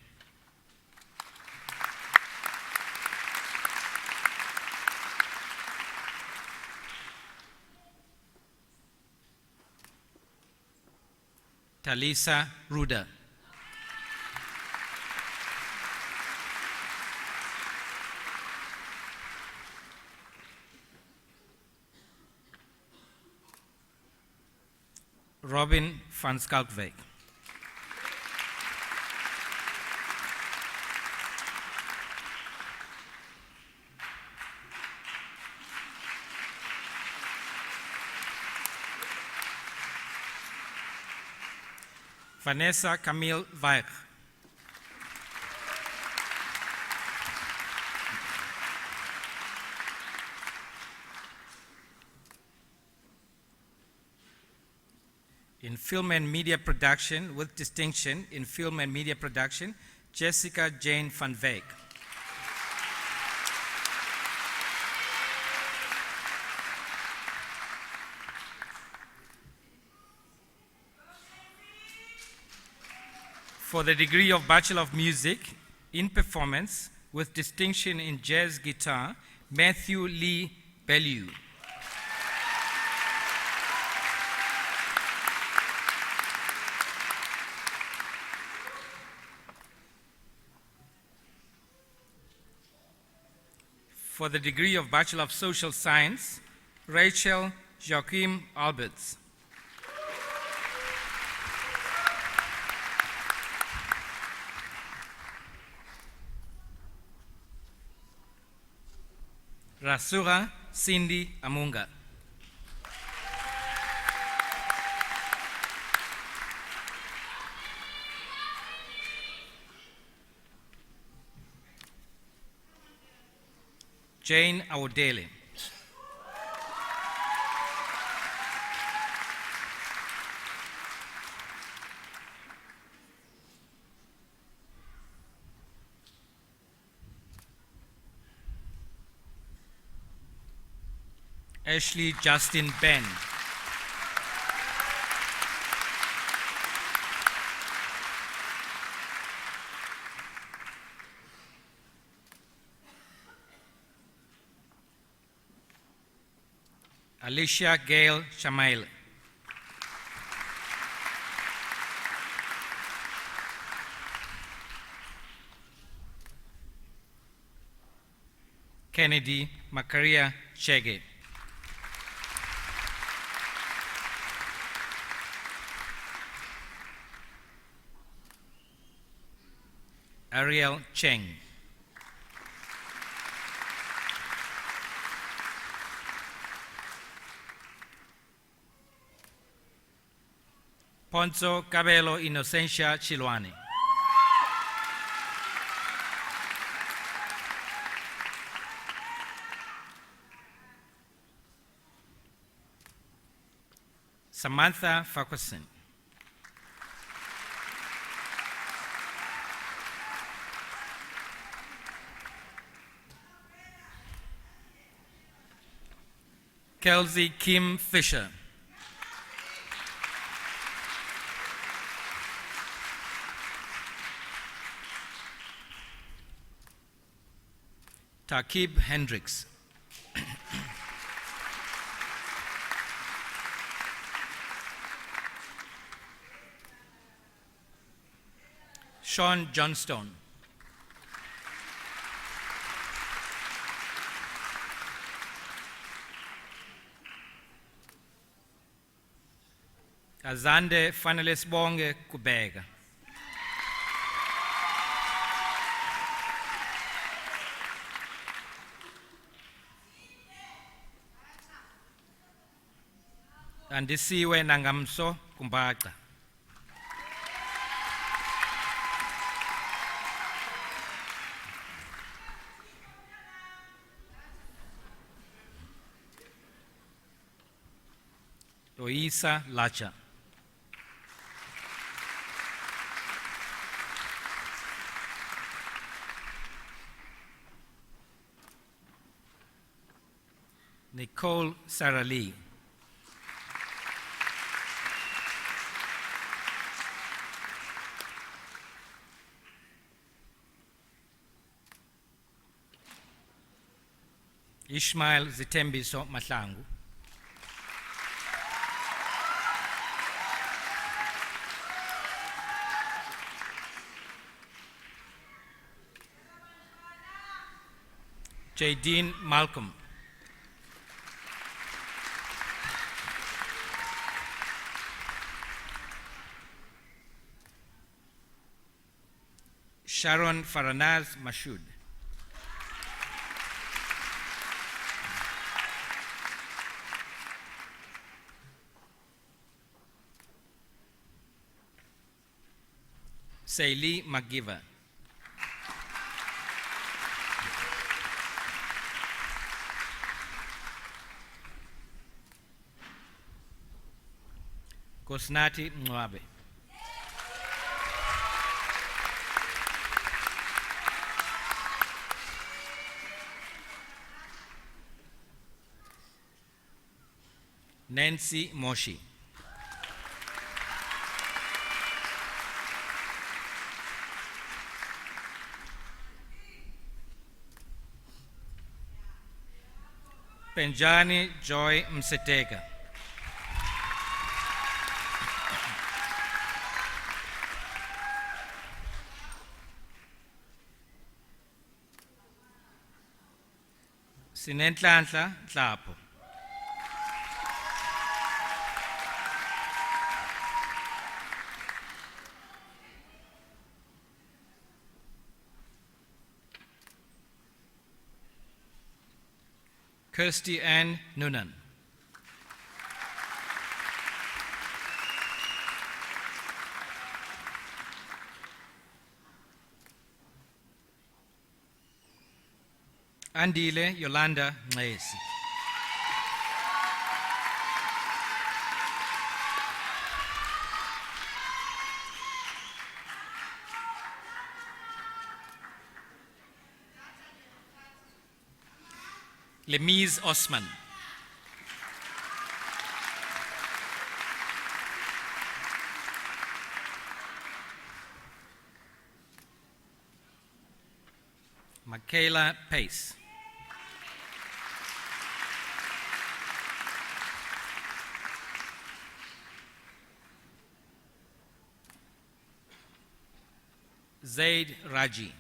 Talisa Ruda. Robin van Skalkwijk. Vanessa Camille Weich. In Film and Media Production, with distinction in Film and Media Production, Jessica Jane van Veek. For the degree of Bachelor of Music in Performance, with distinction in Jazz Guitar, Matthew Lee Bellew. For the degree of Bachelor of Social Science, Rachel Joachim Alberts. Rasura Cindy Amunga. Jane Awodele. Ashley Justin Ben. Alicia Gail Shamail. Kennedy Makaria Chege. Ariel Cheng. Ponzo Cabello Inocencia Chiluani. Samantha Farquharson. Kelsey Kim Fisher. Takib Hendricks. Sean Johnstone. Azande Fanelesbonge Kubega. Andisiwe Nangamso Kumbaga. Loisa Lacha. Nicole Sarah Lee. Ishmael Zitembiso Mahlangu. Jadine Malcolm. Sharon Faranaz Mashud. Saili McGiver. Kosnati Mwabe. Nancy Moshi. Penjani Joy Msetega. Sinenhlanhla Hlapo. Kirsty Ann Noonan. Andile Yolanda Nxesi. Lemiz Osman. Michaela Pace. Zaid Raji.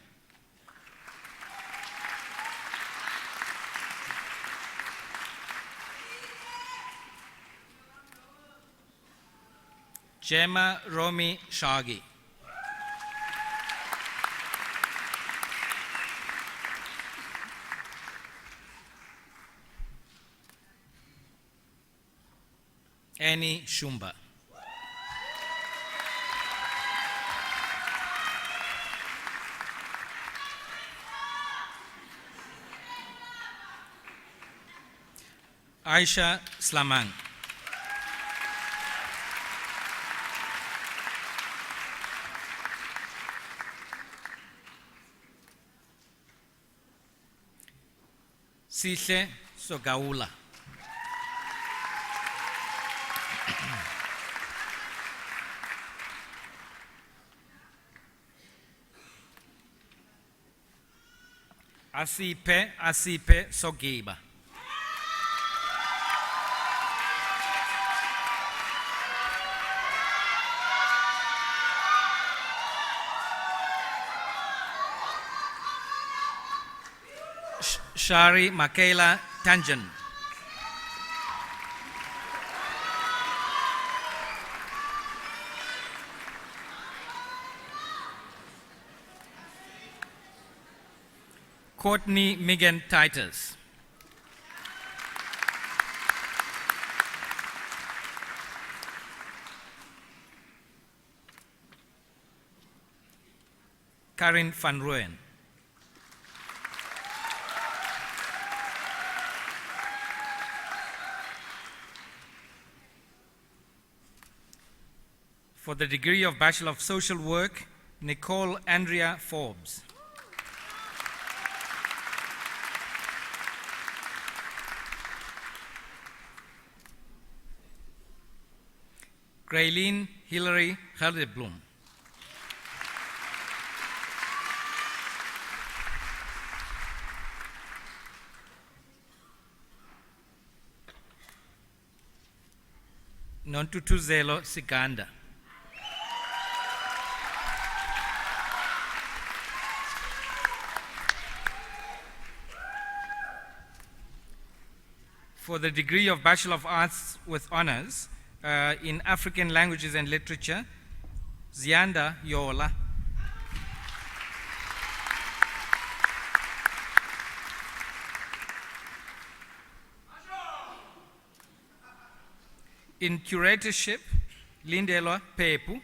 Gemma Romi Shagi. Annie Shumba. Aisha Slamang. Sihle Sogaula. Asipe Sogiba. Shari Michaela Tangen. Courtney Megan Titus. Karin van Rooyen. For the degree of Bachelor of Social Work, Nicole Andrea Forbes. Graylene Hillary Heldeblum. Nontutuzelo Siganda. For the degree of Bachelor of Arts with Honors in African Languages and Literature, Zianda Yola. In Curatorship, Lindelwa Pepu.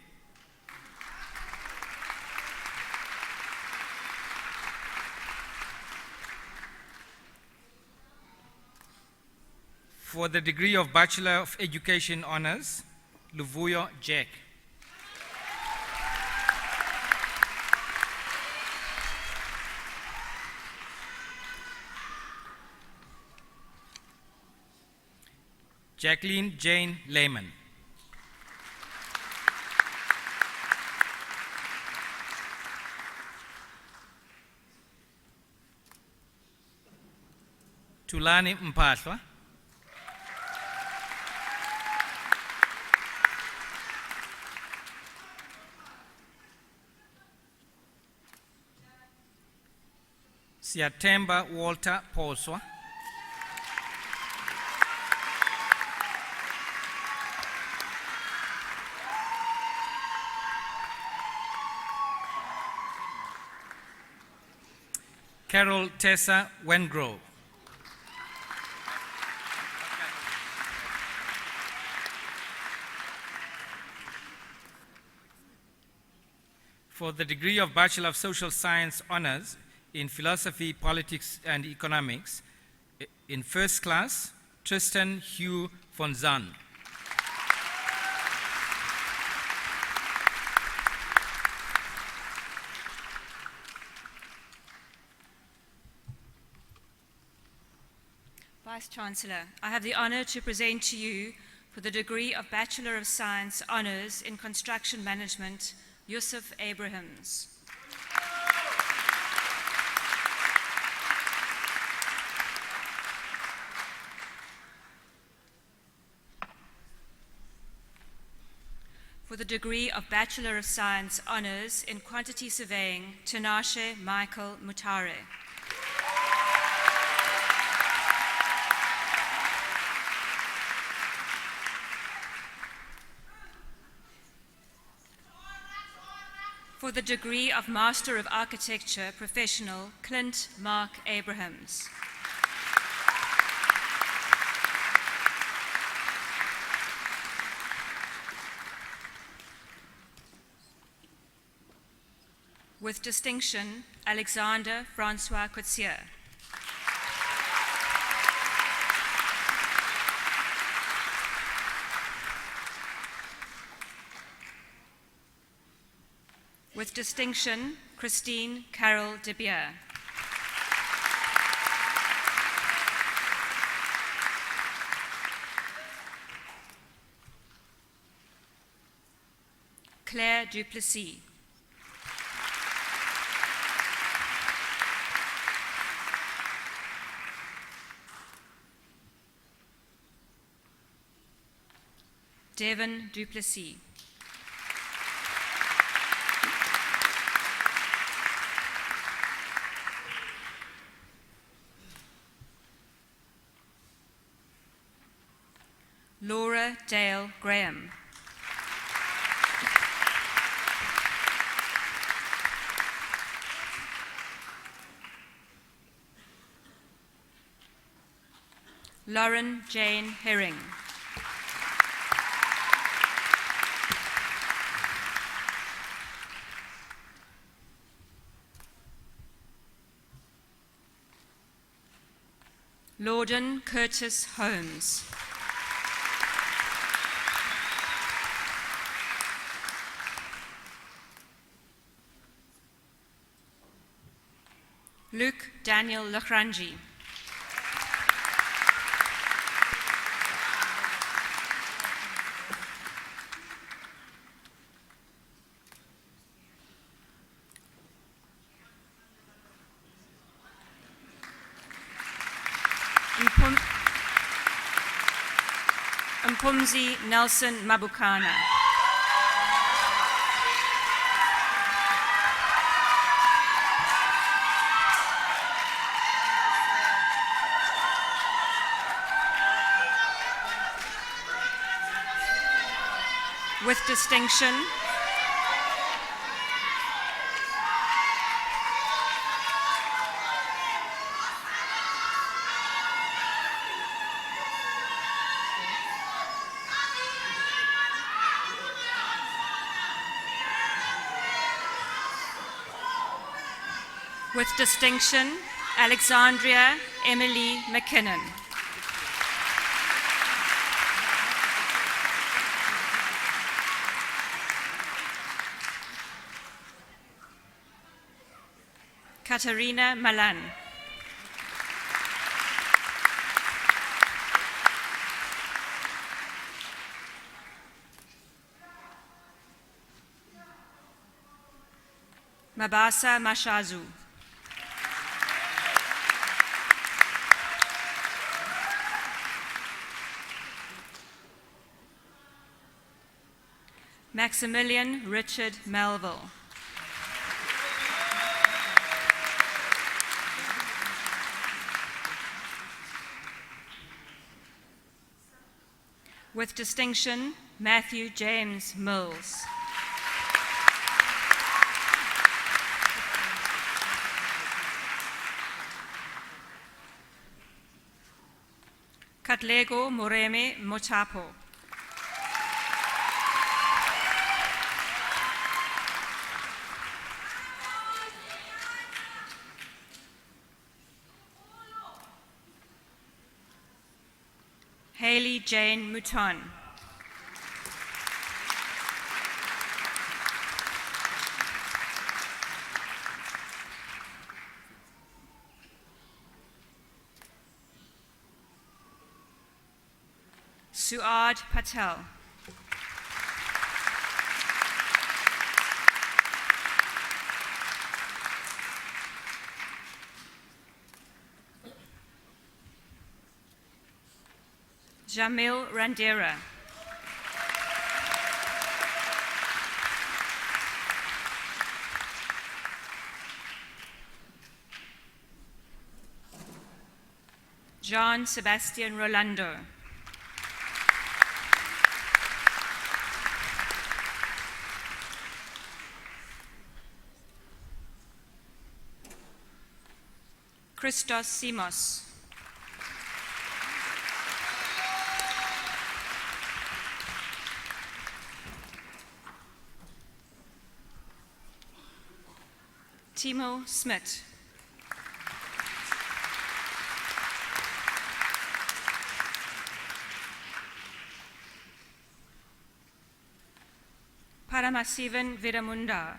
For the degree of Bachelor of Education Honors, Luvuyo Jack. Jacqueline Jane Lehman. Tulani Mpahlwa. Siatemba Walter Poswa. Carol Tessa Wengrove. For the degree of Bachelor of Social Science Honors in Philosophy, Politics, and Economics, in first class, Tristan Hugh von Zahn. Vice-Chancellor, I have the honor to present to you for the degree of Bachelor of Science Honours in Construction Management, Yusuf Abrahams. For the degree of Bachelor of Science Honours in Quantity Surveying, Tinashe Michael Mutare. For the degree of Master of Architecture Professional, Clint Mark Abrahams. With distinction, Alexander Francois Coetsier. With distinction, Christine Carol de Beer. Claire Duplessis. Devon Duplessis. Laura Dale Graham. Lauren Jane Herring. Lorden Curtis Holmes. Luke Daniel Lachranji. Mpumzi Nelson Mabukana. With distinction, Alexandria Emily McKinnon. Katarina Malan. Mabasa Mashazu. Maximilian Richard Melville. With distinction, Matthew James Mills. Katlego Moreme Mochapo. Hayley Jane Mouton. Suad Patel. Jamil Randera. John Sebastian Rolando. Christos Simos. Timo Smit. Paramasivan Vidamunda.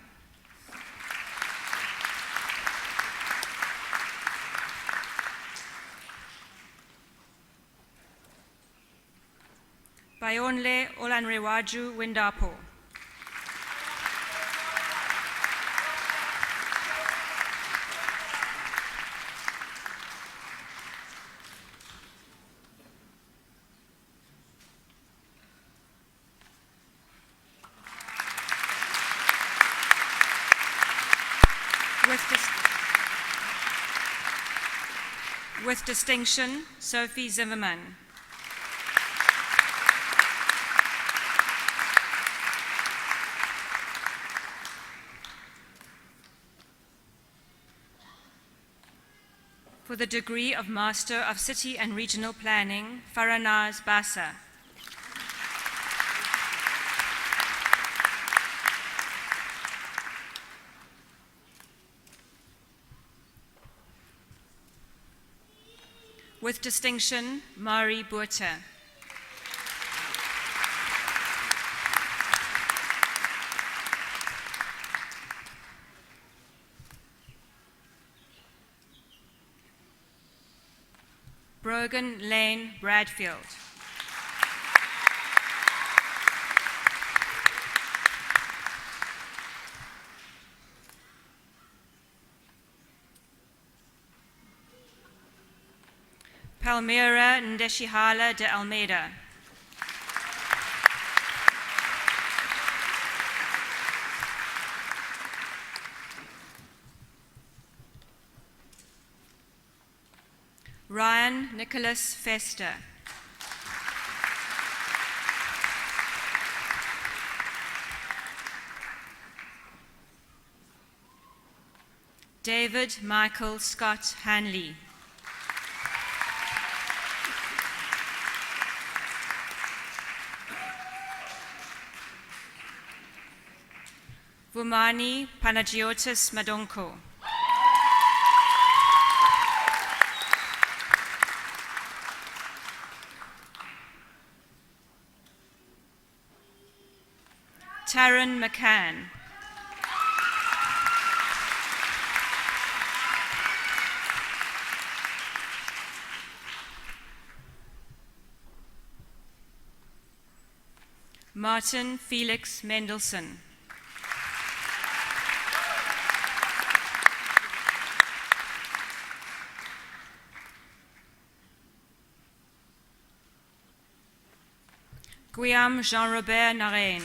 Bayonle Olanrewaju Windapo. With distinction, Sophie Zimmerman. For the degree of Master of City and Regional Planning, Faranaz Basa. With distinction, Mari Burta. Brogan Lane Bradfield. Palmira Ndeshihala de Almeida. Ryan Nicholas Fester. David Michael Scott Hanley. Vumani Panagiotis Madonko. Taryn McCann. Martin Felix Mendelssohn. Guillaume Jean-Robert Narain.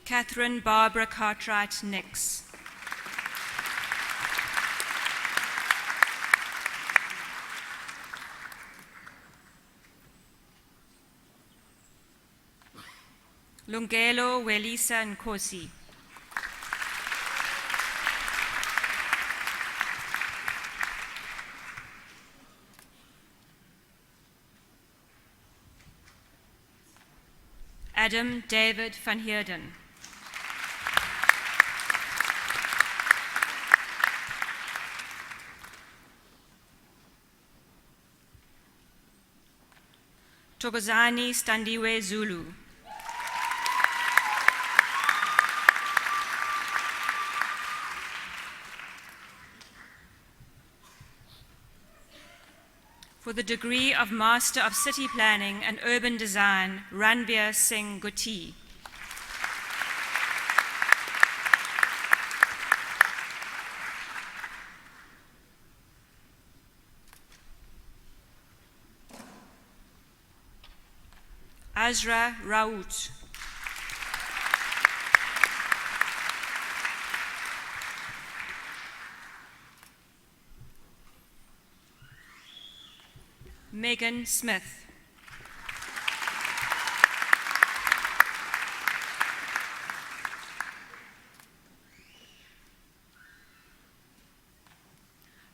Catherine Barbara Cartwright Nix. Lungelo Welisa Nkosi. Adam David van Heerden. Tokozani Standiwe Zulu. For the degree of Master of City Planning and Urban Design, Ranbir Singh Gutti. Azra Raout. Megan Smith.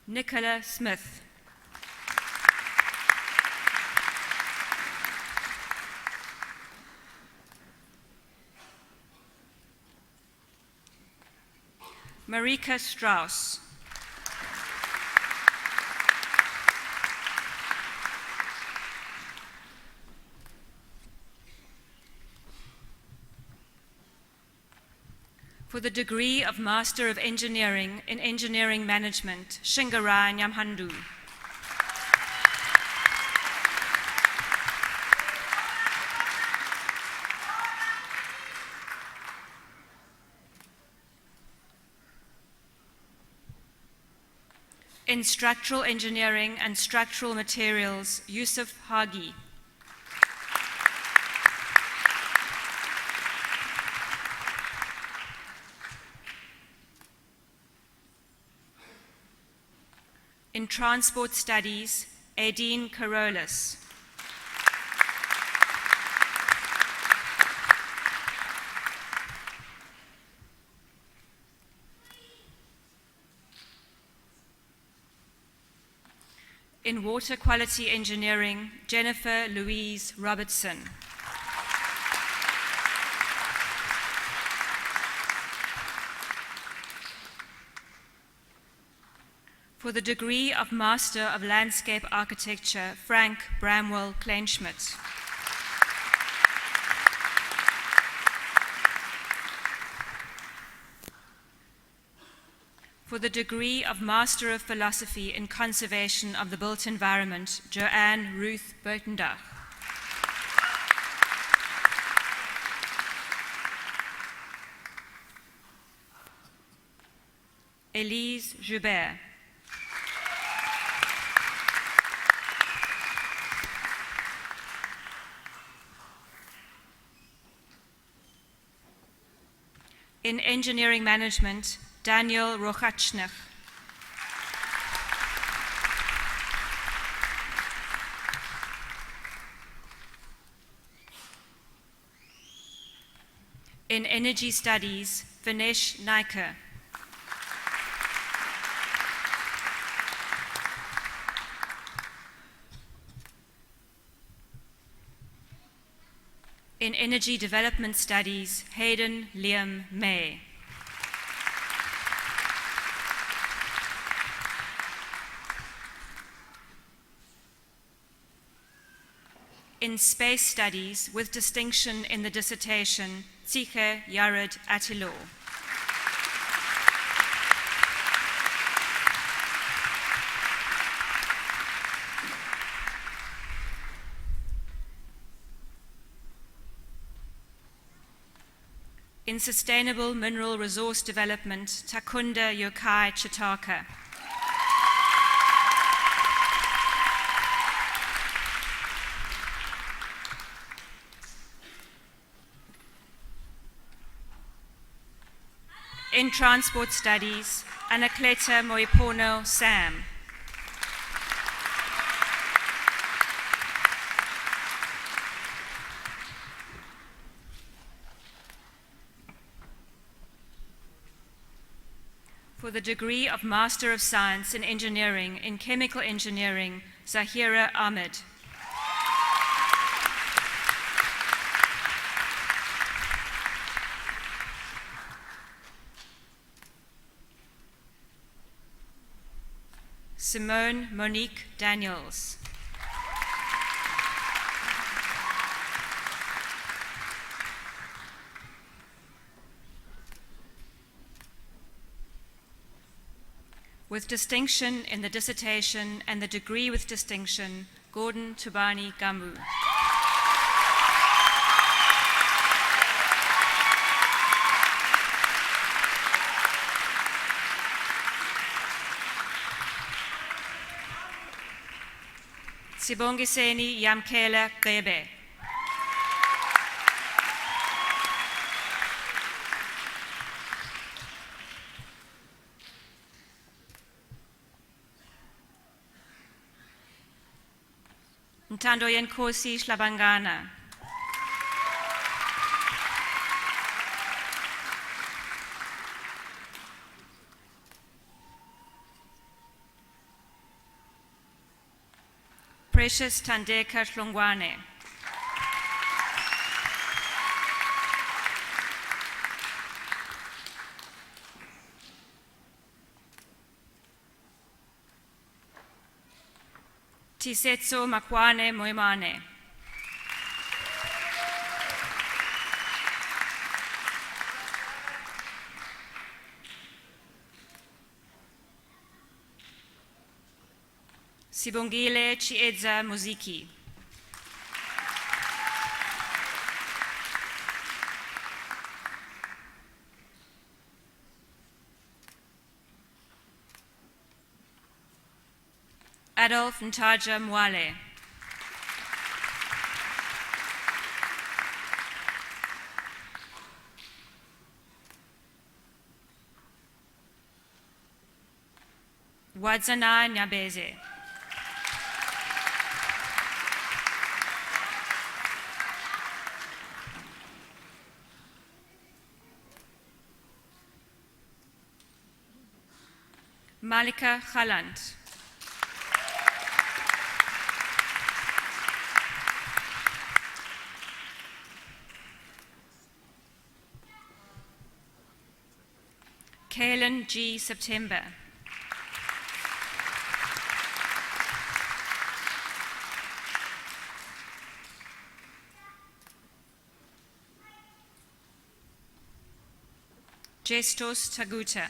Nicola Smith. Marika Strauss. For the degree of Master of Engineering in Engineering Management, Shingarai Nyamhandu. In Structural Engineering and Structural Materials, Yusuf Hagi. In Transport Studies, Aideen Karolis. In Water Quality Engineering, Jennifer Louise Robertson. For the degree of Master of Landscape Architecture, Frank Bramwell Kleinschmidt. For the degree of Master of Philosophy in Conservation of the Built Environment, Joanne Ruth Burtendach. Elise Joubert. In Engineering Management, Daniel Rochachnych. In Energy Studies, Vinesh Naikar. In Energy Development Studies, Hayden Liam May. In Space Studies, with distinction in the dissertation, Tsiche Yared Attilo. In Sustainable Mineral Resource Development, Takunda Yokai Chitaka. In Transport Studies, Anakleta Moipono Sam. For the degree of Master of Science in Engineering in Chemical Engineering, Zahira Ahmed. Simone Monique Daniels. With distinction in the dissertation and the degree with distinction, Gordon Tubani Gambu. Sibongiseni Yamkela Gebe. Ntando Yenkosi Shlabangana. Precious Tandeka Shlongwane. Tisetso Makwane Moimane. Sibongile Chiedza Muziki. Adolf Ntaja Mwale. Wadzana Nyabeze. Malika Khalant. Kalen G. September. Gestos Taguta.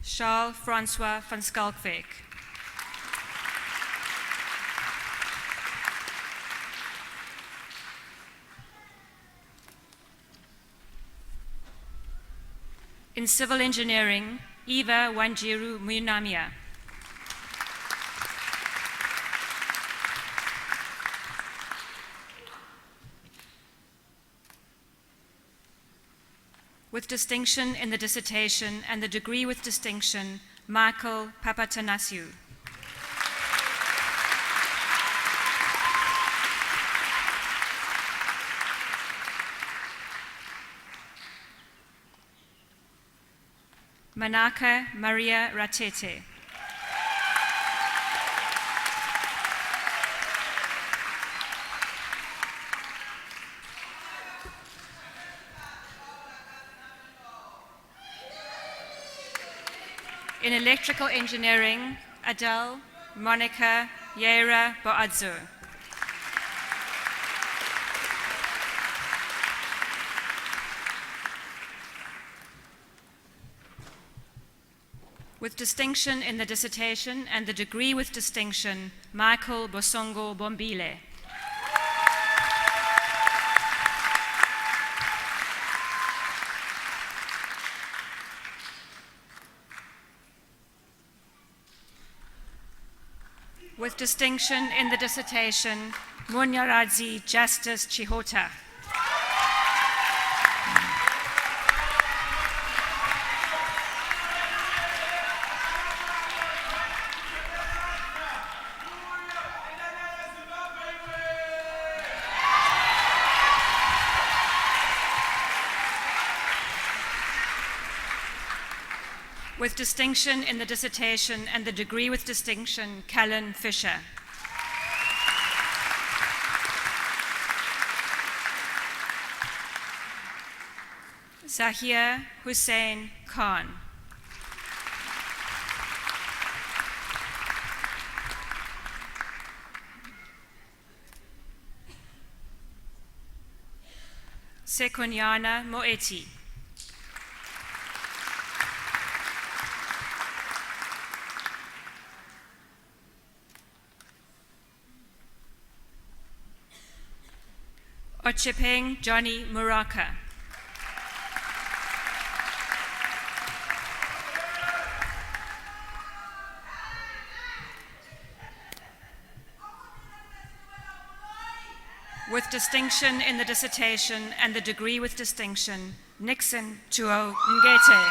Charles Francois van Skalkwyk. In civil engineering, Eva Wanjiru Munamia. With distinction in the dissertation and the degree with distinction, Michael Papatanasiou. Manaka Maria Ratete. In electrical engineering, Adele Monica Yera Boadzo. With distinction in the dissertation and the degree with distinction, Michael Bosongo Bombile. With distinction in the dissertation, Munyaradzi Justice Chihota. With distinction in the dissertation and the degree with distinction, Callan Fisher. Zahir Hussein Khan. Sekonyana Moeti. Ochepeng Johnny Muraka. With distinction in the dissertation and the degree with distinction, Nixon Chuo Ngete.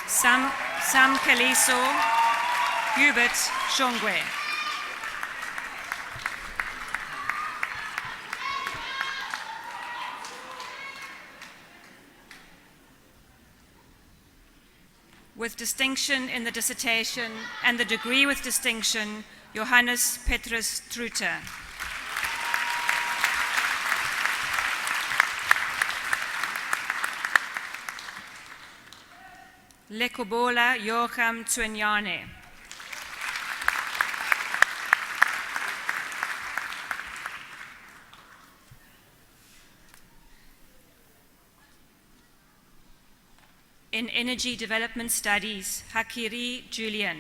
Sam Kaliso, Hubert Shongwe. With distinction in the dissertation and the degree with distinction, Johannes Petrus Truter. Lekobola Joachim Tsuenyane. In Energy Development Studies, Hakiri Julian.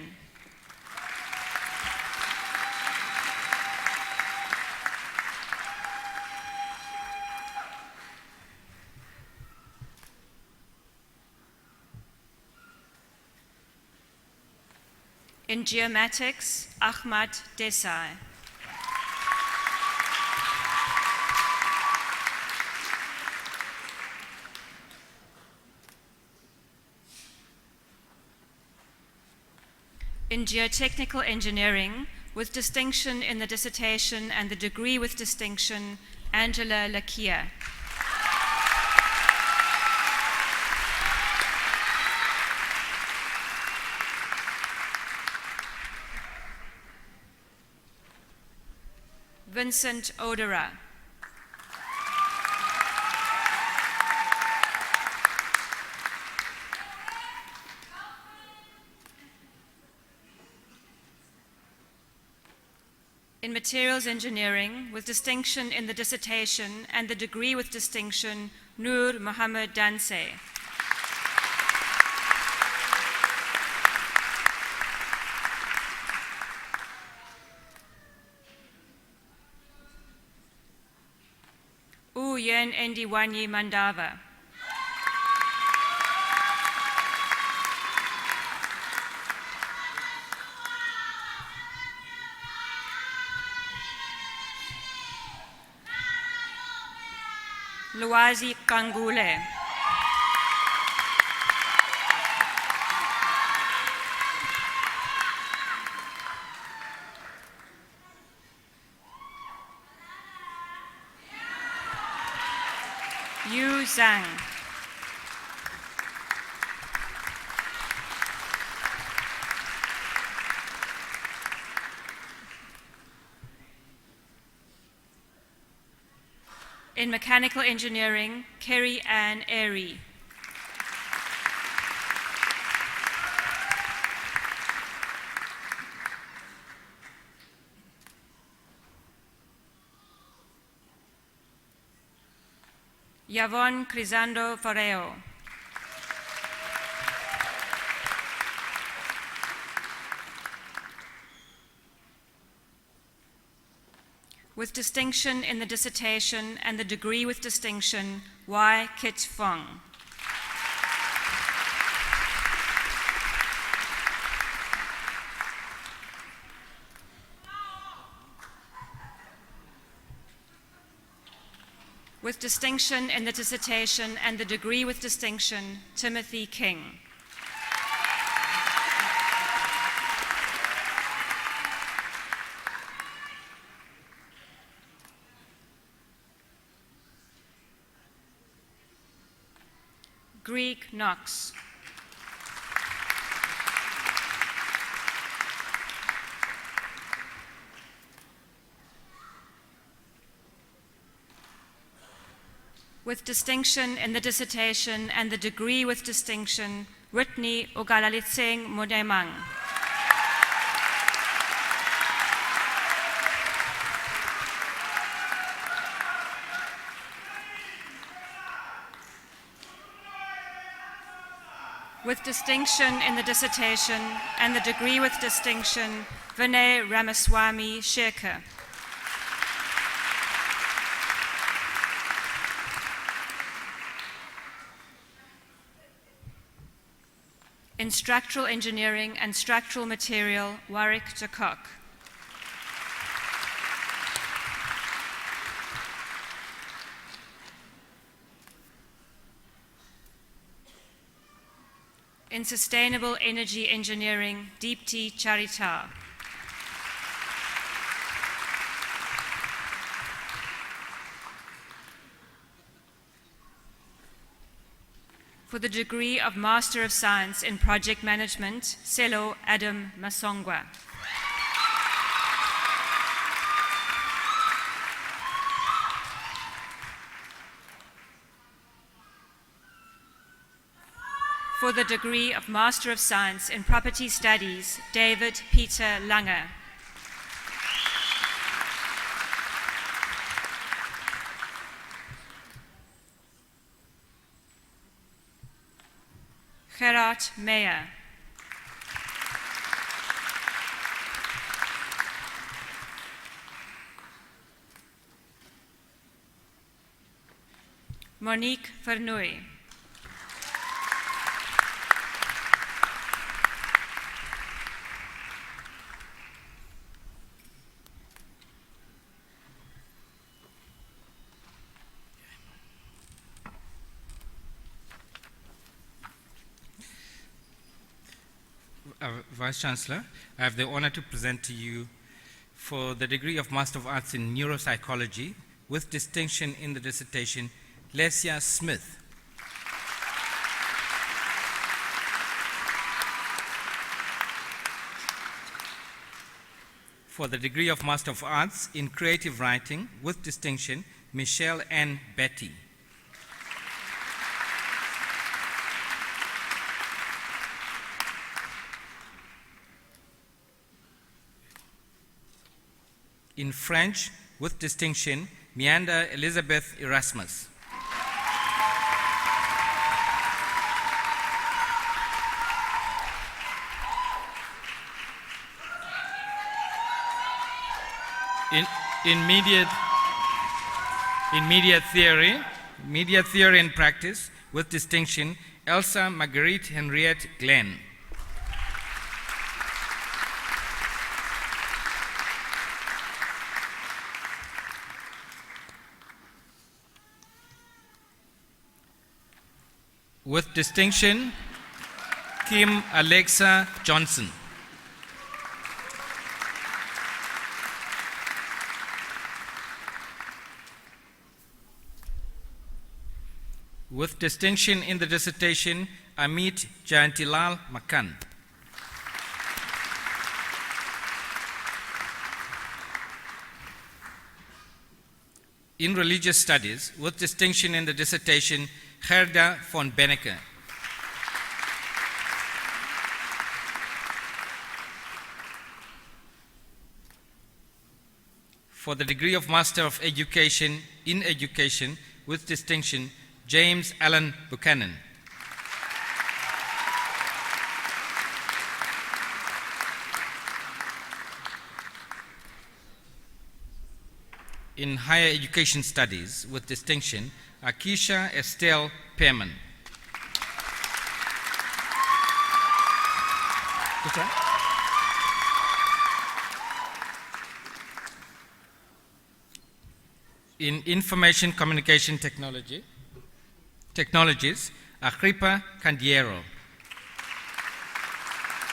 In Geomatics, Ahmad Desai. In Geotechnical Engineering, with distinction in the dissertation and the degree with distinction, Angela Lakia. Vincent Odera. In Materials Engineering, with distinction in the dissertation and the degree with distinction, Nur Mohammed Danse. Yen Endiwanyi Mandava. Luazi Kangule. Yu Zhang. In Mechanical Engineering, Kerry Ann Airy. Yavon Crisando Fareo. With distinction in the dissertation and the degree with distinction, Y. Kit Fong. With distinction in the dissertation and the degree with distinction, Timothy King. Greek Knox. With distinction in the dissertation and the degree with distinction, Whitney Ogalalitseng Modemang. With distinction in the dissertation and the degree with distinction, Vinay Ramaswamy Shekhar. In structural engineering and structural material, Warwick Jakok. In sustainable energy engineering, Deepti Charita. For the degree of Master of Science in Project Management, Selo Adam Masongwa. For the degree of Master of Science in Property Studies, David Peter Lange. Gerard Meyer. Monique Vernooy. Vice Chancellor, I have the honor to present to you for the degree of Master of Arts in Neuropsychology with distinction in the dissertation, Lesia Smith. For the degree of Master of Arts in Creative Writing with distinction, Michelle Ann Betty. In French, with distinction, Meander Elizabeth Erasmus. In media theory and practice, with distinction, Elsa Marguerite Henriette Glenn. With distinction, Kim Alexa Johnson. With distinction in the dissertation, Amit Jayantilal Makan. In religious studies, with distinction in the dissertation, Gerda von Benneke. For the degree of Master of Education in Education with distinction, James Allen Buchanan. In Higher Education Studies with distinction, Akisha Estelle Pearman. In Information Communication Technologies, Agripa Candiero.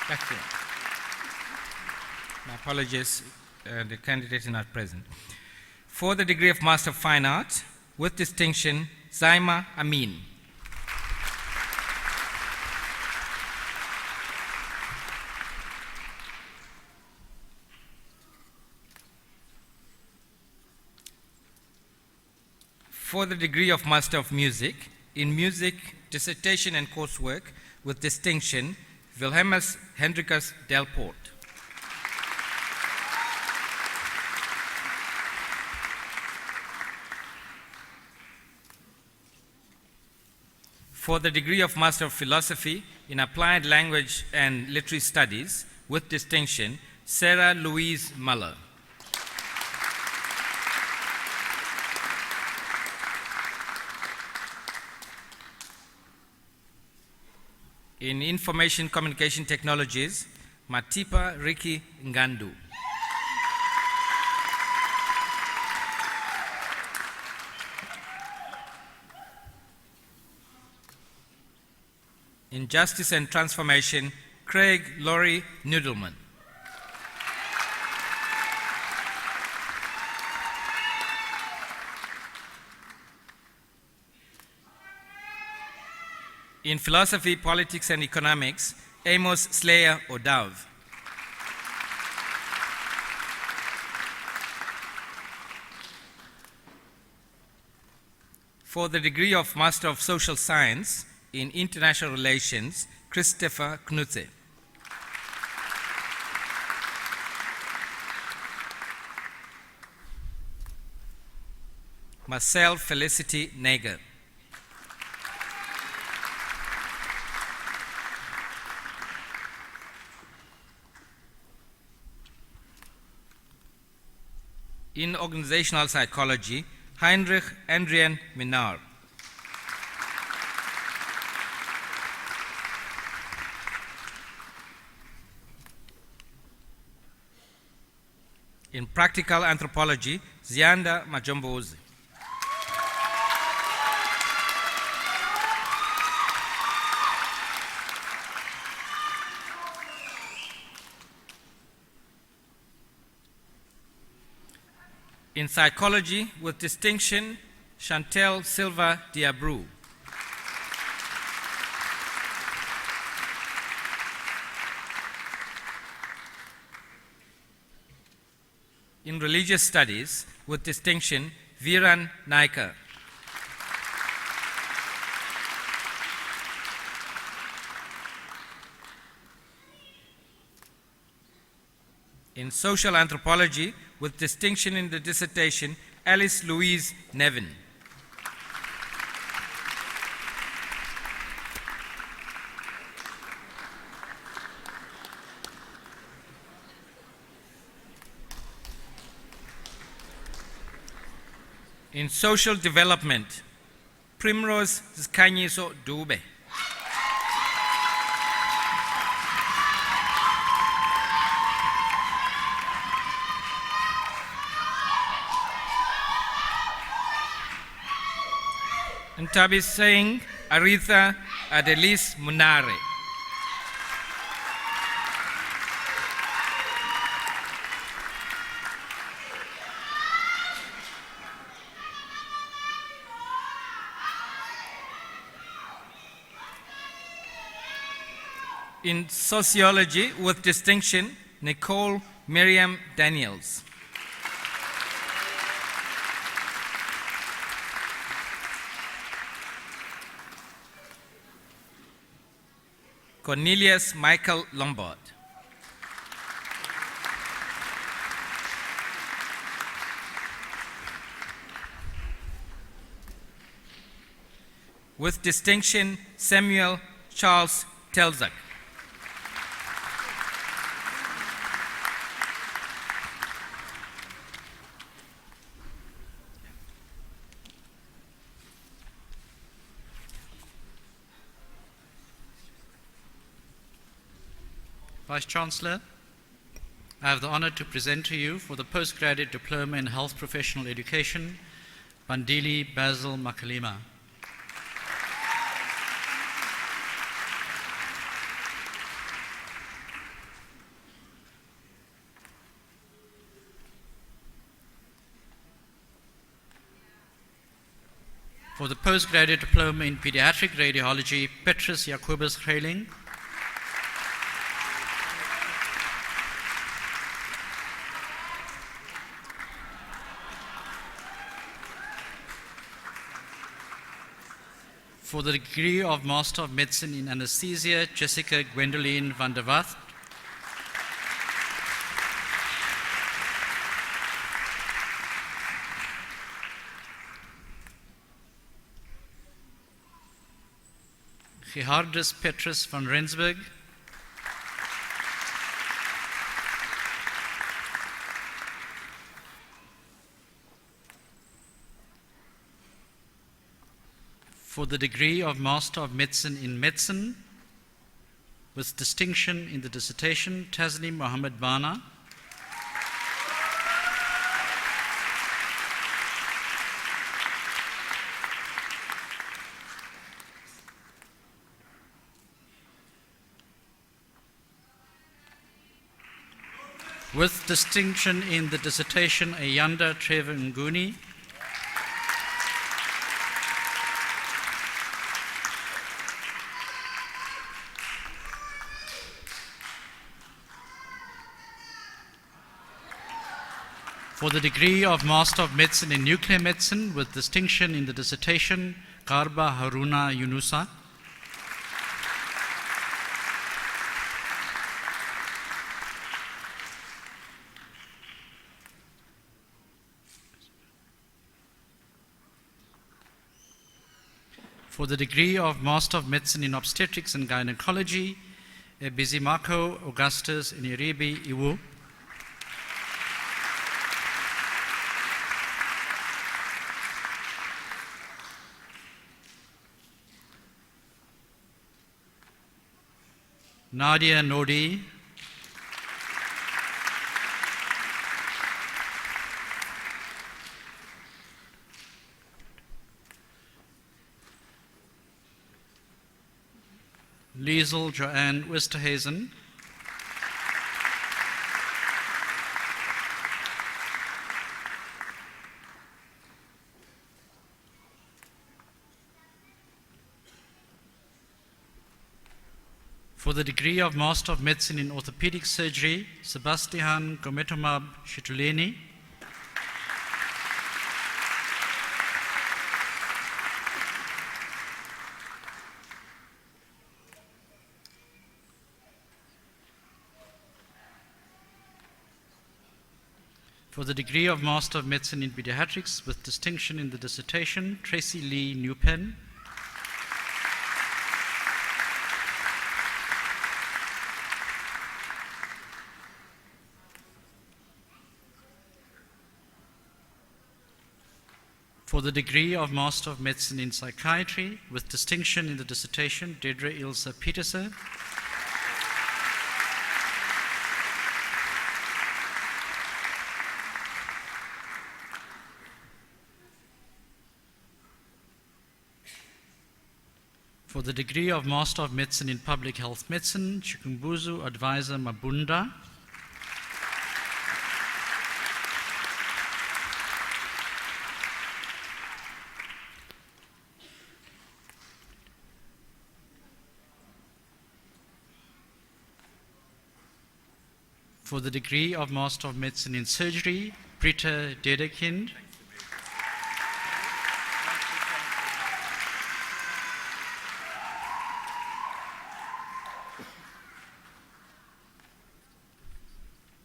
Back to you. My apologies, the candidate is not present. For the degree of Master of Fine Art, with distinction, Zaima Amin. For the degree of Master of Music, in Music, Dissertation and Coursework with distinction, Wilhelmus Hendrikus Delpoort. For the degree of Master of Philosophy in Applied Language and Literary Studies with distinction, Sarah Louise Muller. In Information Communication Technologies, Matipa Ricky Ngandu. In Justice and Transformation, Craig Laurie Noodleman. In Philosophy, Politics and Economics, Amos Slayer O'Dowd. For the degree of Master of Social Science in International Relations, Christopher Knutze. Marcel Felicity Nager. In Organizational Psychology, Heinrich Adrian Minar. In Practical Anthropology, Zianda Majombozi. In Psychology with distinction, Chantel Silva Diabrou. In Religious Studies with distinction, Viran Naikar. In Social Anthropology with distinction in the dissertation, Alice Louise Nevin. In Social Development, Primrose Zkanyiso Dube. And Tabi Singh Aritha Adelis Munare. In Sociology with distinction, Nicole Miriam Daniels. Cornelius Michael Lombard. With distinction, Samuel Charles Telzak. Vice-Chancellor, I have the honor to present to you for the Postgraduate Diploma in Health Professional Education, Bandili Basil Makalima. For the Postgraduate Diploma in Pediatric Radiology, Petrus Jacobus Greiling. For the degree of Master of Medicine in Anesthesia, Jessica Gwendoline van der Wath. Gerhardus Petrus van Rensburg. For the degree of Master of Medicine in Medicine, with distinction in the dissertation, Tasneem Mohammed Bana. With distinction in the dissertation, Ayanda Trevor Nguni. For the degree of Master of Medicine in Nuclear Medicine, with distinction in the dissertation, Garba Haruna Yunusa. For the degree of Master of Medicine in Obstetrics and Gynecology, Bizimako Augustus Iniribi Iwu. Nadia Nodi. Liesel Joanne Westerhazen. For the degree of Master of Medicine in Orthopedic Surgery, Sebastian Gometomab Shituleni. For the degree of Master of Medicine in Pediatrics, with distinction in the dissertation, Tracy Lee Newpen. For the degree of Master of Medicine in Psychiatry, with distinction in the dissertation, Dedra Ilse Petersen. For the degree of Master of Medicine in Public Health Medicine, Chikumbuzu Advisor Mabunda. For the degree of Master of Medicine in Surgery, Britta Dedekind.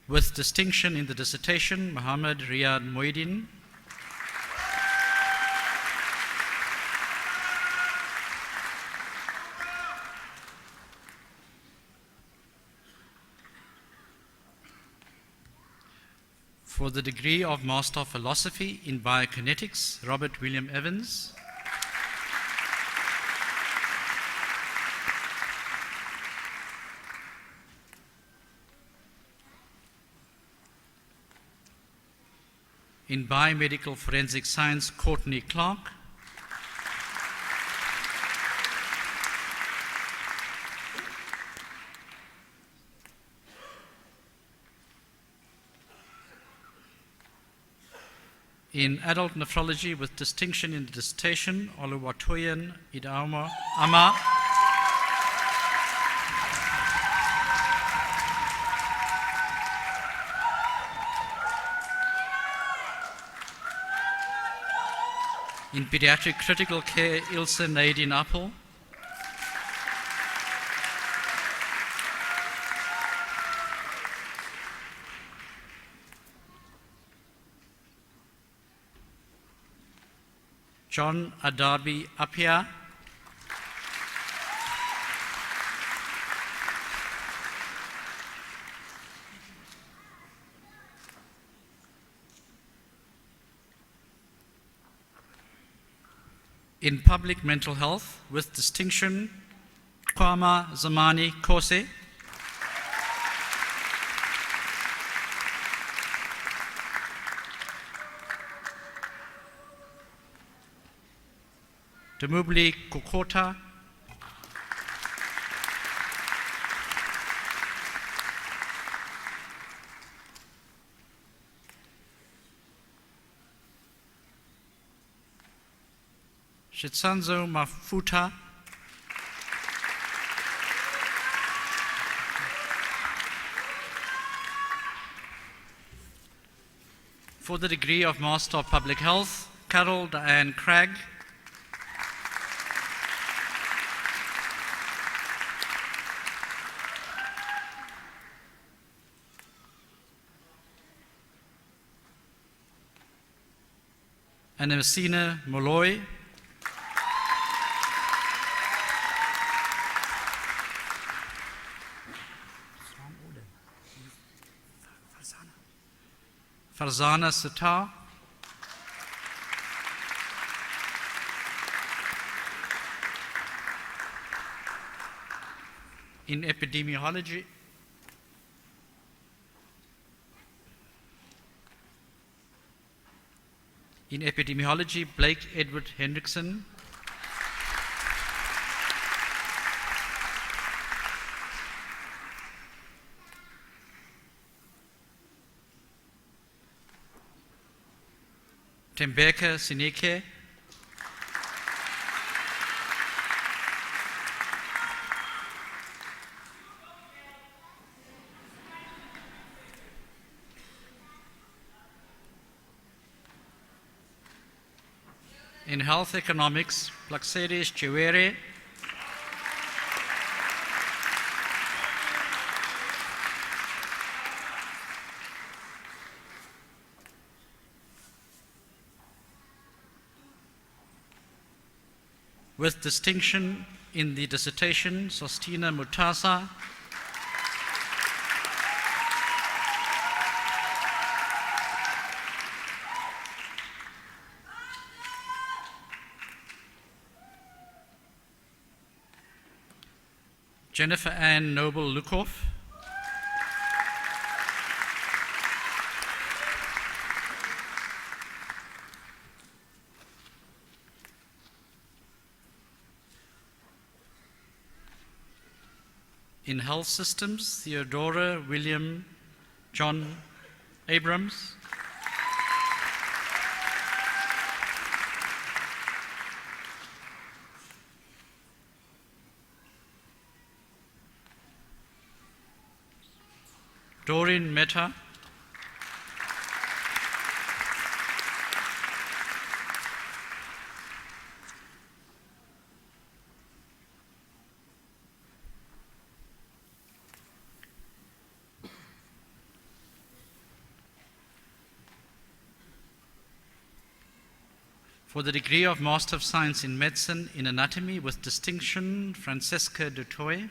With distinction in the dissertation, Muhammad Riyad Moidin. For the degree of Master of Philosophy in Biokinetics, Robert William Evans. In Biomedical Forensic Science, Courtney Clark. In Adult Nephrology, with distinction in the dissertation, Oluwatoyin Idama Ama. In Pediatric Critical Care, Ilse Nadine Appel. John Adabi Apia. In Public Mental Health, with distinction, Kwama Zamani Kose. Demubli Kokota. Shitsanzo Mafuta. For the degree of Master of Public Health, Carol Diane Craig. Anna Molloy. Farzana Sitar. In epidemiology, Blake Edward Hendrickson. Tembeka Sineke. In health economics, Plaxedes Chewere. With distinction in the dissertation, Sostina Mutasa. Jennifer Ann Noble Lukov. In health systems, Theodora William John Abrams. Doreen Mehta. For the degree of Master of Science in Medicine in Anatomy with distinction, Francesca Dutoy.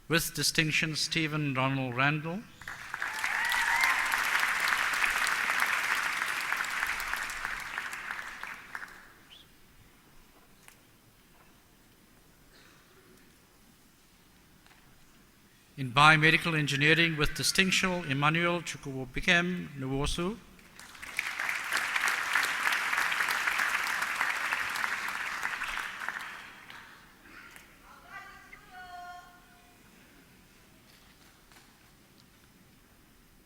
With distinction, Stephen Ronald Randall. In biomedical engineering with distinction, Emmanuel Chukwubikem Nwosu.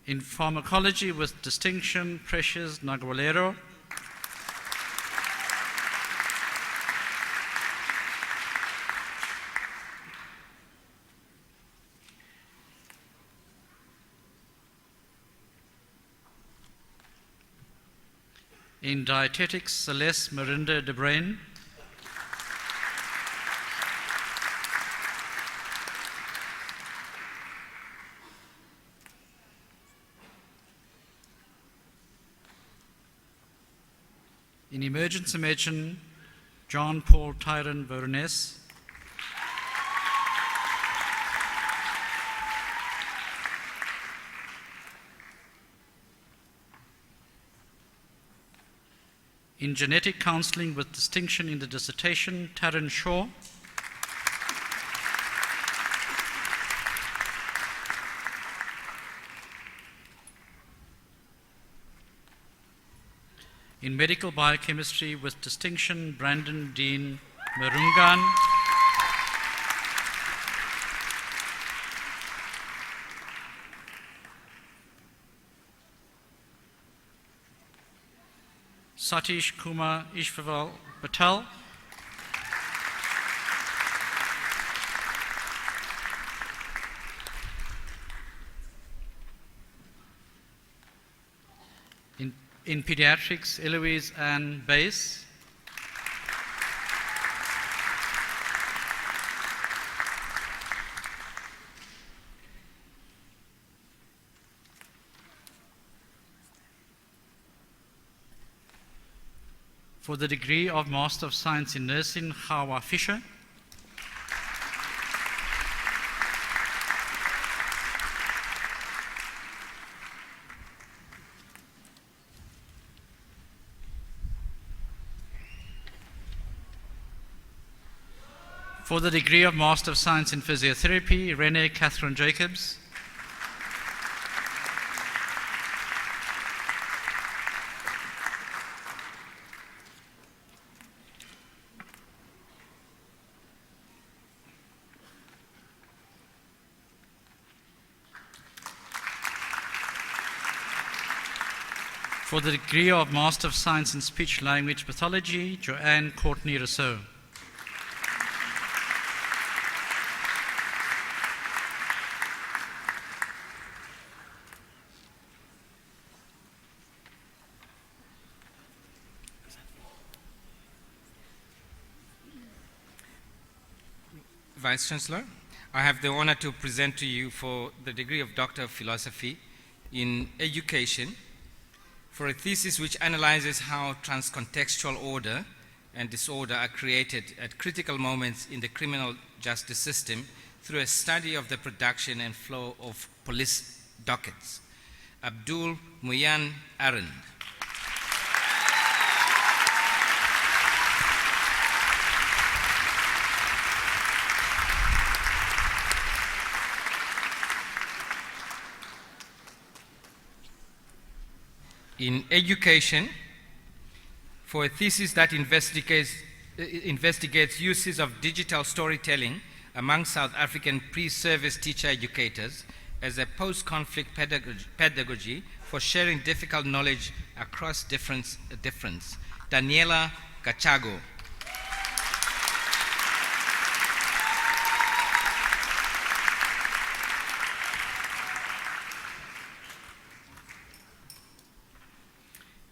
In pharmacology with distinction, Precious Nagualero. In dietetics, Celeste Marinda de Bruin. In emergency medicine, John Paul Tyron Voronese. In genetic counseling with distinction in the dissertation, Taryn Shaw. In medical biochemistry with distinction, Brandon Dean Marungan. Satish Kumar Ishwaval Patel. In pediatrics, Eloise Ann Bass. For the degree of Master of Science in Nursing, Hawa Fisher. For the degree of Master of Science in Physiotherapy, Renee Catherine Jacobs. For the degree of Master of Science in Speech Language Pathology, Joanne Courtney Rousseau. Vice Chancellor, I have the honor to present to you for the degree of Doctor of Philosophy in Education for a thesis which analyzes how transcontextual order and disorder are created at critical moments in the criminal justice system through a study of the production and flow of police dockets. Abdul Muyan Aaron. In Education, for a thesis that investigates uses of digital storytelling among South African pre-service teacher educators as a post-conflict pedagogy for sharing difficult knowledge across difference. Daniela Gachago.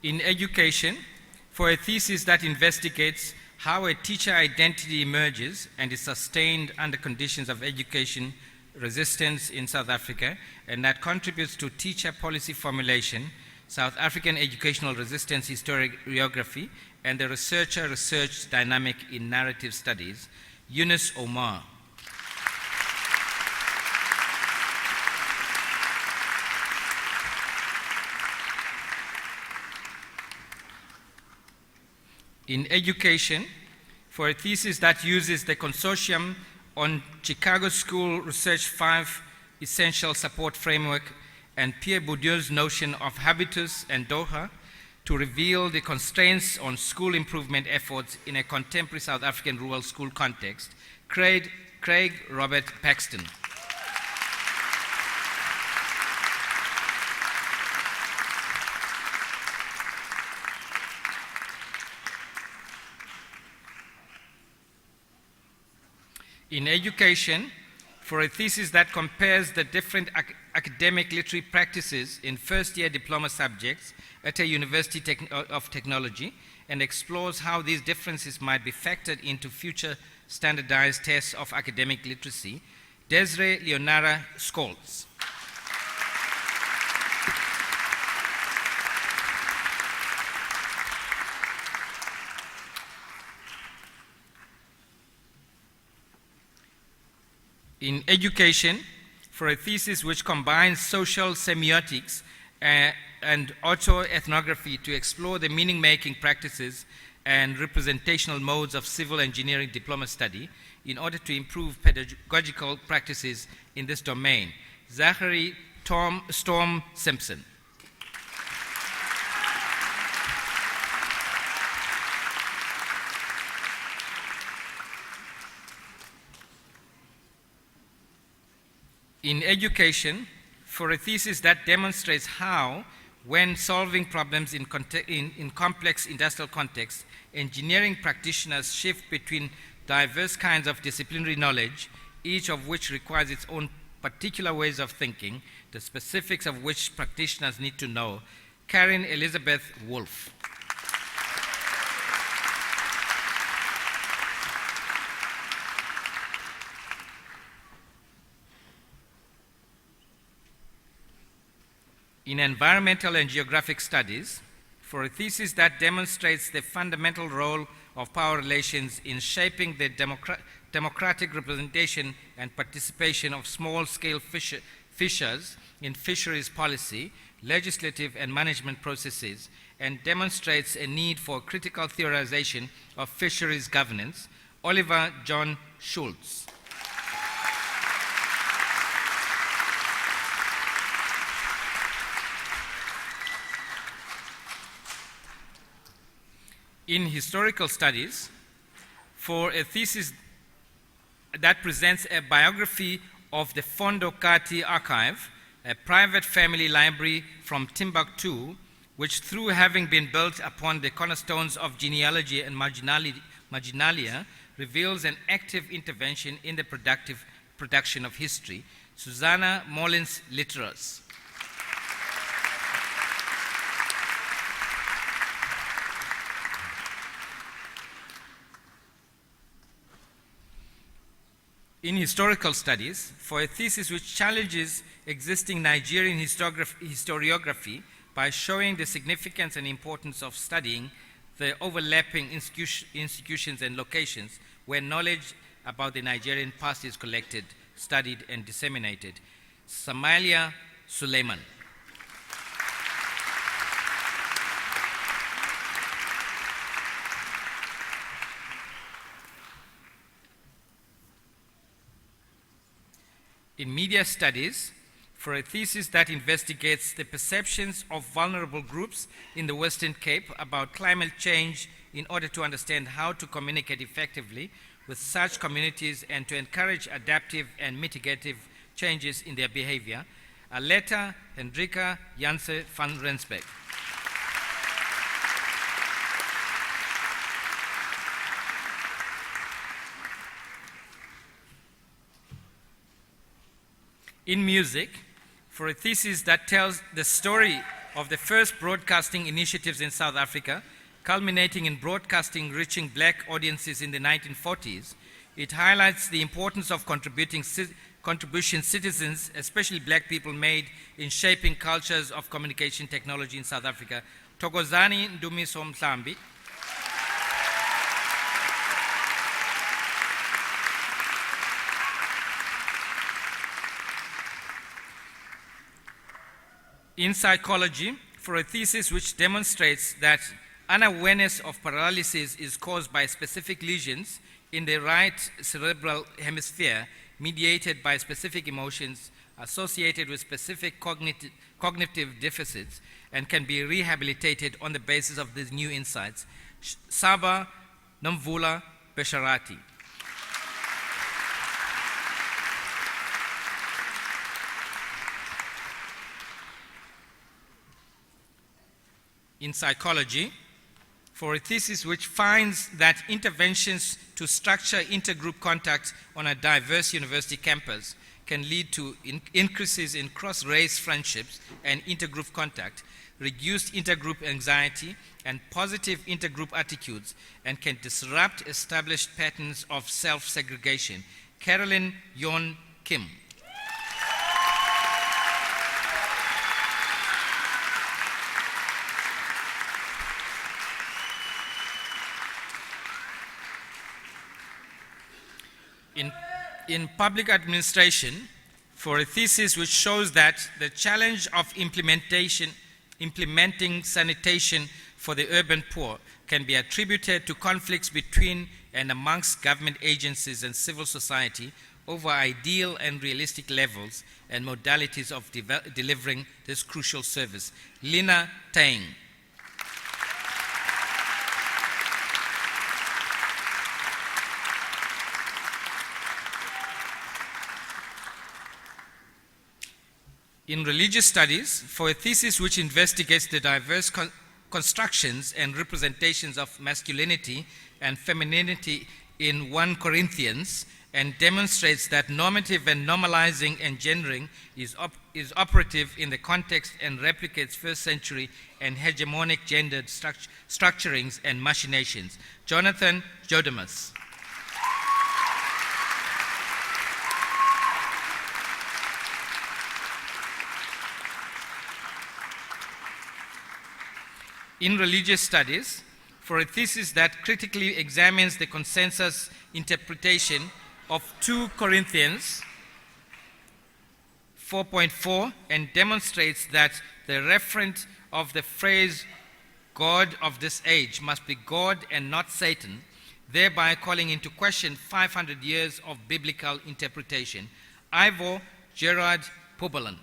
In Education, for a thesis that investigates how a teacher identity emerges and is sustained under conditions of education resistance in South Africa, and that contributes to teacher policy formulation, South African educational resistance historiography, and the research dynamic in narrative studies, Yunus Omar. In Education, for a thesis that uses the consortium on Chicago School Research 5 Essential Support Framework and Pierre Bourdieu's notion of habitus and Doha to reveal the constraints on school improvement efforts in a contemporary South African rural school context, Craig Robert Paxton. In Education, for a thesis that compares the different academic literary practices in first-year diploma subjects at a university of technology and explores how these differences might be factored into future standardized tests of academic literacy, Desiree Leonara Scholes. In education, for a thesis which combines social semiotics and autoethnography to explore the meaning-making practices and representational modes of civil engineering diploma study in order to improve pedagogical practices in this domain. Zachary Storm Simpson. In education, for a thesis that demonstrates how, when solving problems in complex industrial contexts, engineering practitioners shift between diverse kinds of disciplinary knowledge, each of which requires its own particular ways of thinking, the specifics of which practitioners need to know, Karen Elizabeth Wolfe. In environmental and geographic studies, for a thesis that demonstrates the fundamental role of power relations in shaping the democratic representation and participation of small-scale fishers in fisheries policy, legislative and management processes, and demonstrates a need for critical theorization of fisheries governance, Oliver John Schultz. In historical studies, for a thesis that presents a biography of the Fondokati Archive, a private family library from Timbuktu, which through having been built upon the cornerstones of genealogy and marginalia, reveals an active intervention in the production of history, Susanna Mullins Litteros. In historical studies, for a thesis which challenges existing Nigerian historiography by showing the significance and importance of studying the overlapping institutions and locations where knowledge about the Nigerian past is collected, studied, and disseminated, Samalia Suleiman. In media studies, for a thesis that investigates the perceptions of vulnerable groups in the Western Cape about climate change in order to understand how to communicate effectively with such communities and to encourage adaptive and mitigative changes in their behavior, Aletta Hendrika Janse van Rensbeck. In music, for a thesis that tells the story of the first broadcasting initiatives in South Africa, culminating in broadcasting reaching black audiences in the 1940s, it highlights the importance of contributions citizens, especially black people, made in shaping cultures of communication technology in South Africa. Thokozani Ndumiso Mhlambi. In psychology, for a thesis which demonstrates that unawareness of paralysis is caused by specific lesions in the right cerebral hemisphere mediated by specific emotions associated with specific cognitive deficits and can be rehabilitated on the basis of these new insights, Saba Nomvula Besharati. In psychology, for a thesis which finds that interventions to structure intergroup contact on a diverse university campus can lead to increases in cross-race friendships and intergroup contact, reduced intergroup anxiety, and positive intergroup attitudes, and can disrupt established patterns of self-segregation. Carolyn Yon Kim. In public administration, for a thesis which shows that the challenge of implementing sanitation for the urban poor can be attributed to conflicts between and amongst government agencies and civil society over ideal and realistic levels and modalities of delivering this crucial service. Lina Tang. In religious studies, for a thesis which investigates the diverse constructions and representations of masculinity and femininity in 1 Corinthians, and demonstrates that normative and normalizing engendering is operative in the context and replicates first century and hegemonic gendered structurings and machinations. Jonathan Jodemus. In religious studies, for a thesis that critically examines the consensus interpretation of 2 Corinthians 4.4 and demonstrates that the referent of the phrase God of this age must be God and not Satan, thereby calling into question 500 years of biblical interpretation. Ivor Gerard Puberlin.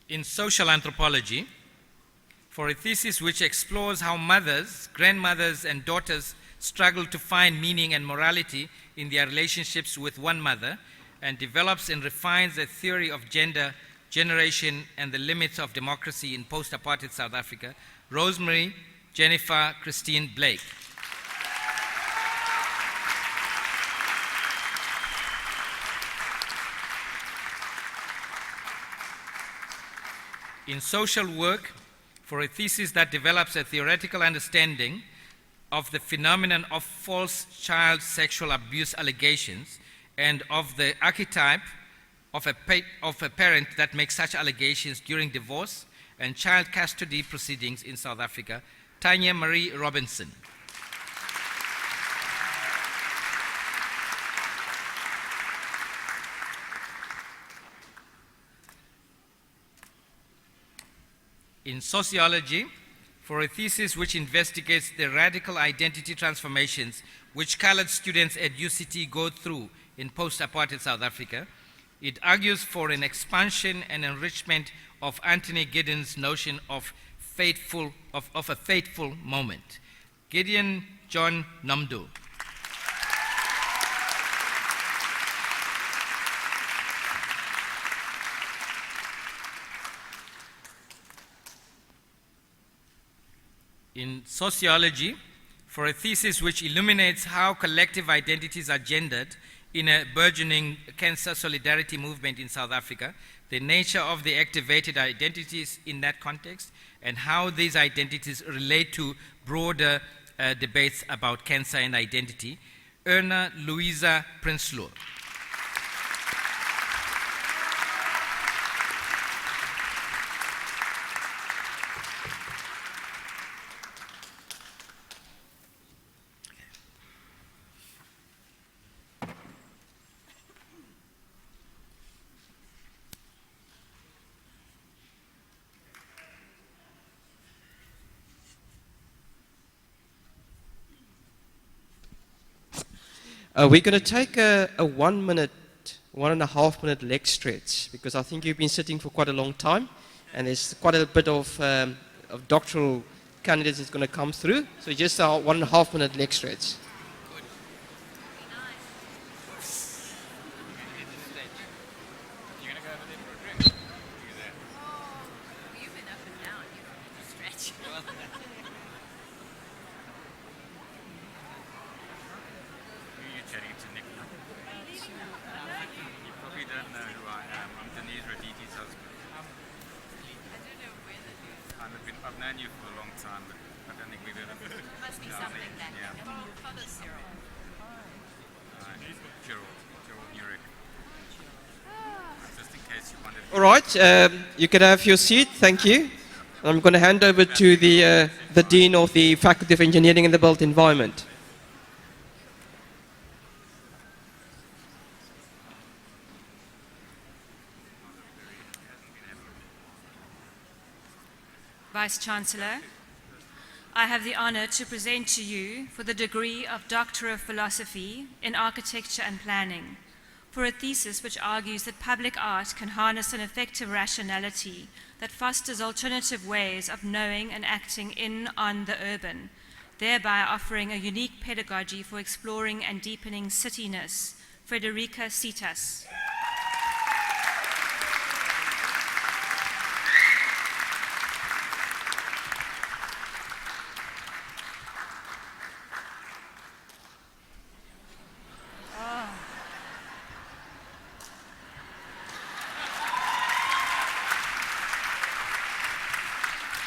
In social anthropology, for a thesis which explores how mothers, grandmothers, and daughters struggle to find meaning and morality in their relationships with one mother, and develops and refines a theory of gender, generation, and the limits of democracy in post-apartheid South Africa, Rosemary Jennifer Christine Blake. In social work, for a thesis that develops a theoretical understanding of the phenomenon of false child sexual abuse allegations and of the archetype of a parent that makes such allegations during divorce and child custody proceedings in South Africa, Tanya Marie Robinson. In sociology, for a thesis which investigates the radical identity transformations which colored students at UCT go through in post-apartheid South Africa, it argues for an expansion and enrichment of Anthony Giddens' notion of a fateful moment. Gideon John Namdu. In sociology, for a thesis which illuminates how collective identities are gendered in a burgeoning cancer solidarity movement in South Africa, the nature of the activated identities in that context, and how these identities relate to broader debates about cancer and identity, Erna Louisa Prinsloo. We're going to take a 1 minute, 1.5 minute leg stretch, because I think you've been sitting for quite a long time, and there's quite a bit of doctoral candidates that's going to come through. So just a 1.5 minute leg stretch. You're gonna go? known you for a long time, but I don't think we've ever... Must be something then. Yeah. Cyril. Gerald Nurek. Just in case you wanted... All right, you can have your seat. Thank you. I'm going to hand over to the Dean of the Faculty of Engineering and the Built Environment. Vice-Chancellor, I have the honor to present to you for the degree of Doctor of Philosophy in Architecture and Planning, for a thesis which argues that public art can harness an effective rationality that fosters alternative ways of knowing and acting in, on the urban, thereby offering a unique pedagogy for exploring and deepening cityness. Frederica Citas.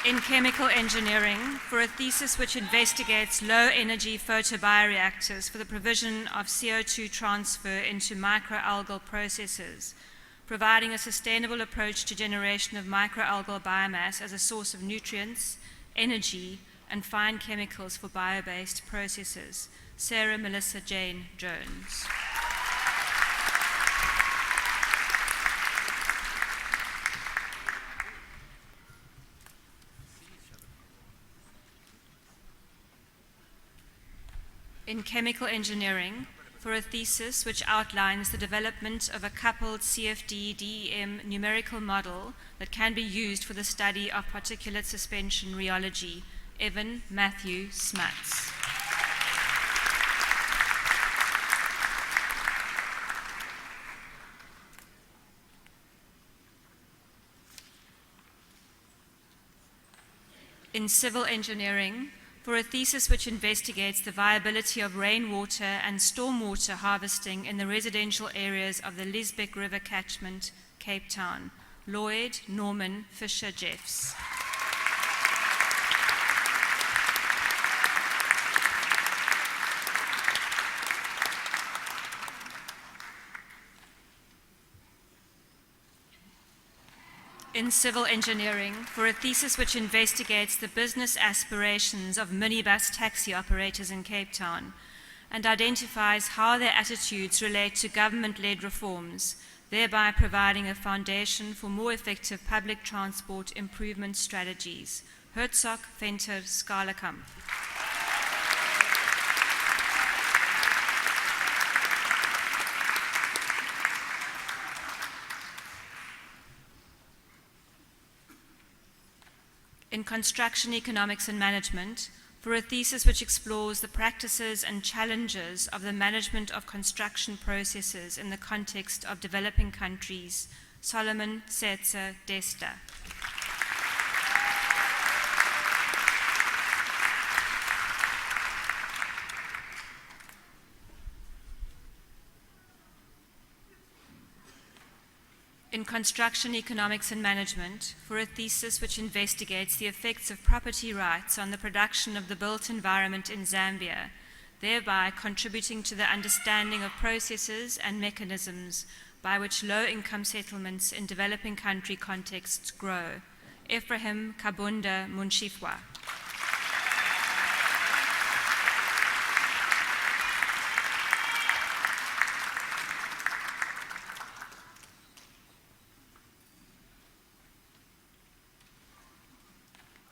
In chemical engineering, for a thesis which investigates low-energy photobioreactors for the provision of CO2 transfer into microalgal processes, providing a sustainable approach to generation of microalgal biomass as a source of nutrients, energy, and fine chemicals for bio-based processes. Sarah Melissa Jane Jones. In chemical engineering, for a thesis which outlines the development of a coupled CFD-DEM numerical model that can be used for the study of particulate suspension rheology. Evan Matthew Smuts. In civil engineering, for a thesis which investigates the viability of rainwater and stormwater harvesting in the residential areas of the Liesbeek River catchment, Cape Town. Lloyd Norman Fisher Jeffs. In civil engineering, for a thesis which investigates the business aspirations of minibus taxi operators in Cape Town and identifies how their attitudes relate to government-led reforms, thereby providing a foundation for more effective public transport improvement strategies. Herzog Venter Skalakamp. In construction economics and management, for a thesis which explores the practices and challenges of the management of construction processes in the context of developing countries, Solomon Setzer Desta. In construction economics and management, for a thesis which investigates the effects of property rights on the production of the built environment in Zambia, thereby contributing to the understanding of processes and mechanisms by which low-income settlements in developing country contexts grow. Ephraim Kabunda Munshifwa.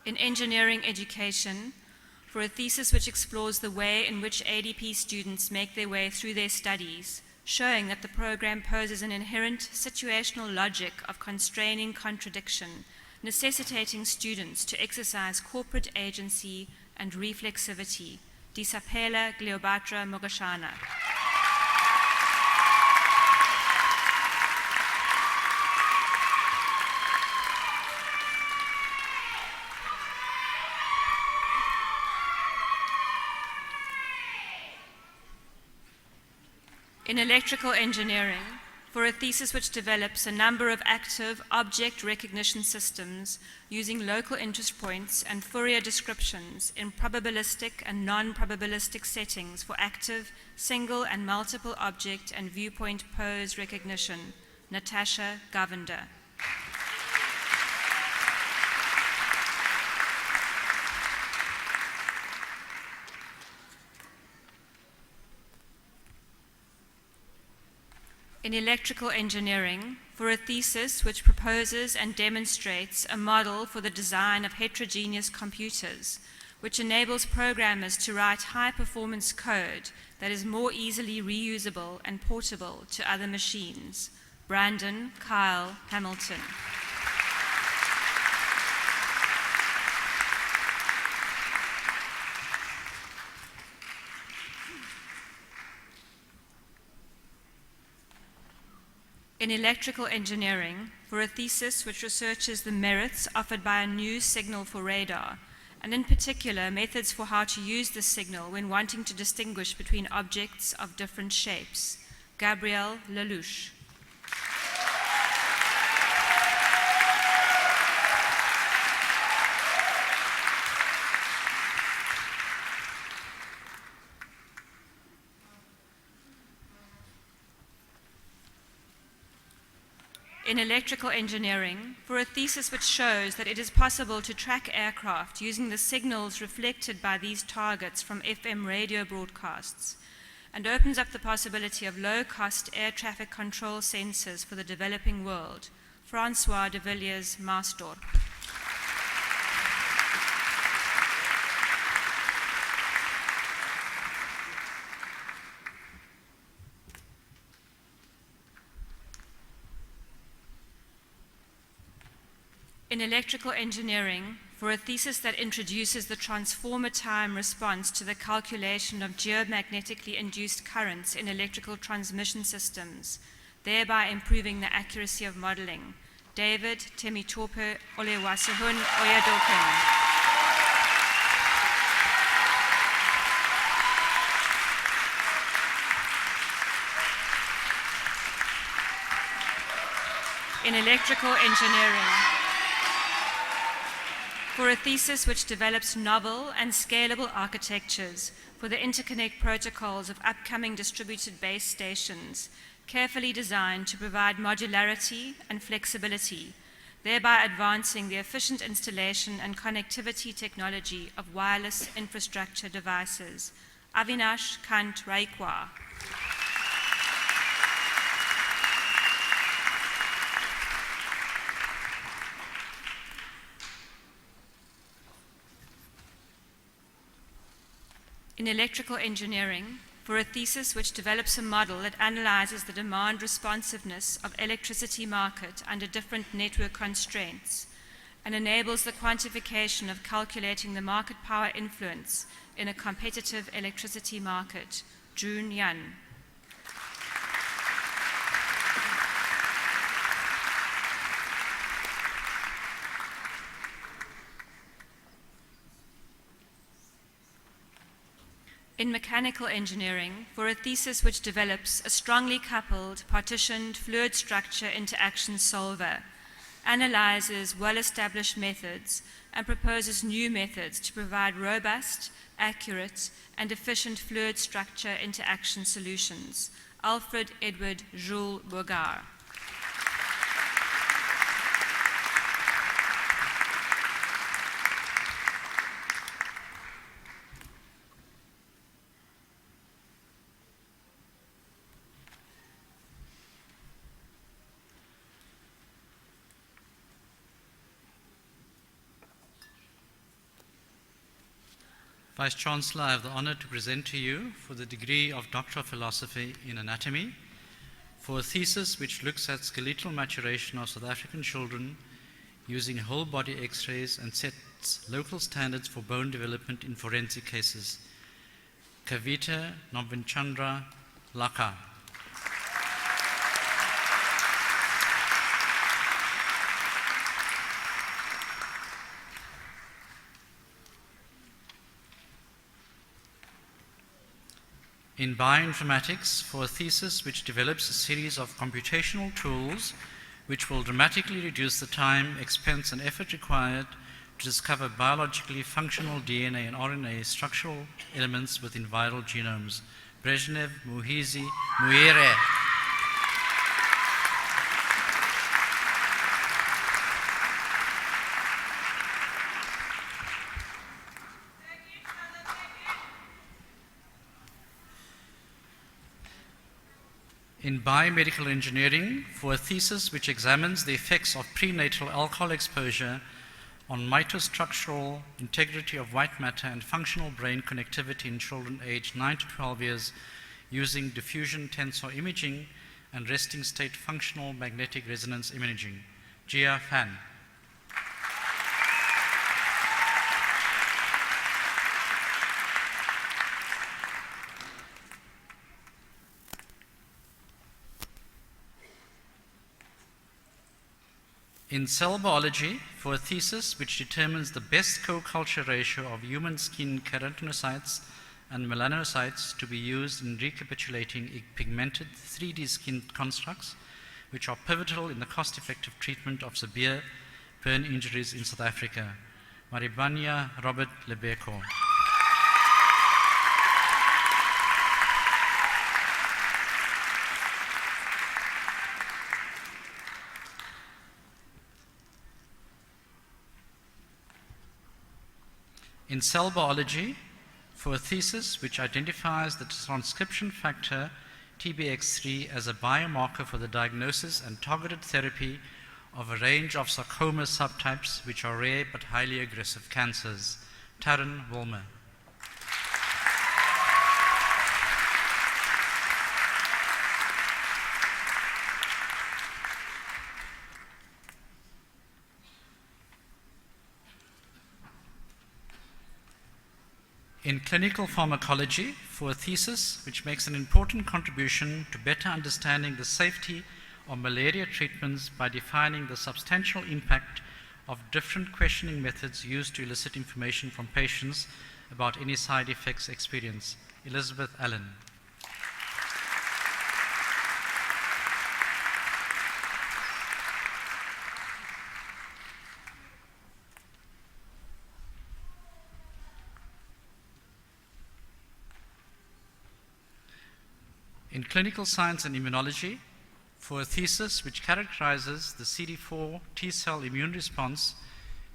In engineering education, for a thesis which explores the way in which ADP students make their way through their studies, showing that the program poses an inherent situational logic of constraining contradiction, necessitating students to exercise corporate agency and reflexivity. Disapela Cleopatra Mogashana. In electrical engineering, for a thesis which develops a number of active object recognition systems using local interest points and Fourier descriptions in probabilistic and non-probabilistic settings for active, single and multiple object and viewpoint pose recognition. Natasha Govender. In electrical engineering, for a thesis which proposes and demonstrates a model for the design of heterogeneous computers, which enables programmers to write high-performance code that is more easily reusable and portable to other machines. Brandon Kyle Hamilton. In electrical engineering, for a thesis which researches the merits offered by a new signal for radar, and in particular methods for how to use this signal when wanting to distinguish between objects of different shapes. Gabrielle Lelouch. In electrical engineering, for a thesis which shows that it is possible to track aircraft using the signals reflected by these targets from FM radio broadcasts, and opens up the possibility of low-cost air traffic control sensors for the developing world. Francois de Villiers Maasdorp. In electrical engineering, for a thesis that introduces the transformer time response to the calculation of geomagnetically induced currents in electrical transmission systems, thereby improving the accuracy of modeling. David Temitope Olewasihun Oyadokin. In electrical engineering, for a thesis which develops novel and scalable architectures for the interconnect protocols of upcoming distributed base stations, carefully designed to provide modularity and flexibility, thereby advancing the efficient installation and connectivity technology of wireless infrastructure devices. Avinash Kant Raikwa. In electrical engineering, for a thesis which develops a model that analyzes the demand responsiveness of electricity market under different network constraints and enables the quantification of calculating the market power influence in a competitive electricity market. June Yan. In mechanical engineering, for a thesis which develops a strongly coupled, partitioned fluid structure interaction solver, analyzes well-established methods, and proposes new methods to provide robust, accurate, and efficient fluid structure interaction solutions. Alfred Edward Jules Bourgard. Vice-Chancellor, I have the honor to present to you for the degree of Doctor of Philosophy in Anatomy for a thesis which looks at skeletal maturation of South African children using whole body x-rays and sets local standards for bone development in forensic cases. Kavita Novinchandra Laka. in bioinformatics for a thesis which develops a series of computational tools which will dramatically reduce the time, expense, and effort required to discover biologically functional DNA and RNA structural elements within viral genomes. Brezhnev Muhizi Muire. In biomedical engineering for a thesis which examines the effects of prenatal alcohol exposure on mitostructural integrity of white matter and functional brain connectivity in children aged 9 to 12 years using diffusion tensor imaging and resting state functional magnetic resonance imaging. Jia Fan. In cell biology, for a thesis which determines the best co-culture ratio of human skin keratinocytes and melanocytes to be used in recapitulating pigmented 3D skin constructs, which are pivotal in the cost-effective treatment of severe burn injuries in South Africa. Maribanya Robert Lebeko. In cell biology, for a thesis which identifies the transcription factor TBX3 as a biomarker for the diagnosis and targeted therapy of a range of sarcoma subtypes which are rare but highly aggressive cancers. Taryn Wilmer. In clinical pharmacology, for a thesis which makes an important contribution to better understanding the safety of malaria treatments by defining the substantial impact of different questioning methods used to elicit information from patients about any side effects experienced. Elizabeth Allen. In clinical science and immunology, for a thesis which characterizes the CD4 T-cell immune response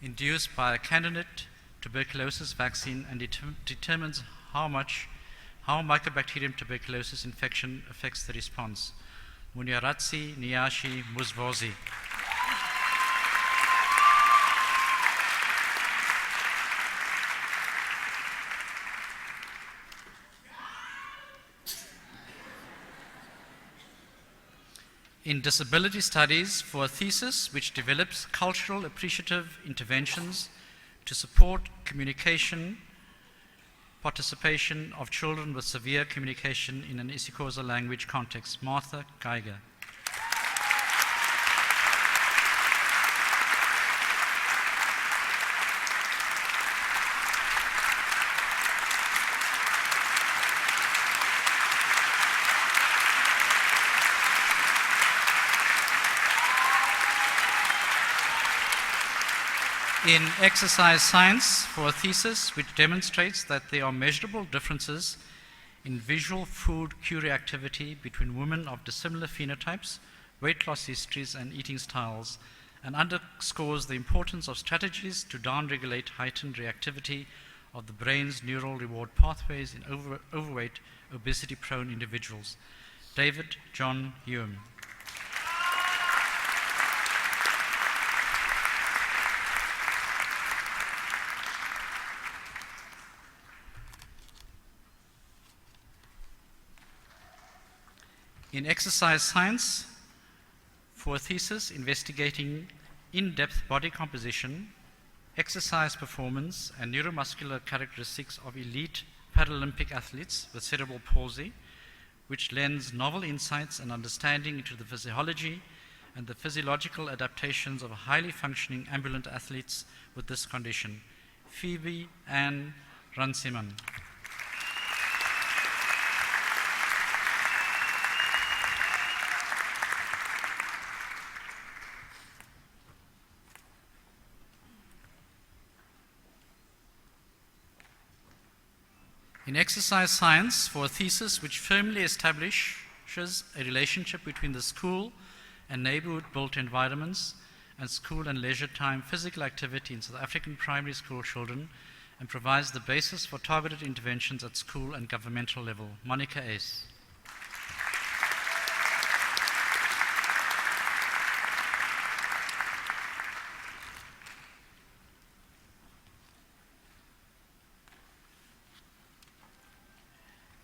induced by a candidate tuberculosis vaccine and determines how Mycobacterium tuberculosis infection affects the response. Munyaratsi Niyashi Muzvozi. In disability studies, for a thesis which develops cultural appreciative interventions to support communication, participation of children with severe communication in an isiXhosa language context. Martha Geiger. In exercise science, for a thesis which demonstrates that there are measurable differences in visual food cue reactivity between women of dissimilar phenotypes, weight loss histories, and eating styles, and underscores the importance of strategies to downregulate heightened reactivity of the brain's neural reward pathways in overweight, obesity-prone individuals. David John Hume. In exercise science, for a thesis investigating in-depth body composition, exercise performance, and neuromuscular characteristics of elite Paralympic athletes with cerebral palsy, which lends novel insights and understanding into the physiology and the physiological adaptations of highly functioning ambulant athletes with this condition. Phoebe Ann Runciman. In exercise science, for a thesis which firmly establishes a relationship between the school and neighborhood built environments and school and leisure time physical activity in South African primary school children and provides the basis for targeted interventions at school and governmental level. Monica Ace.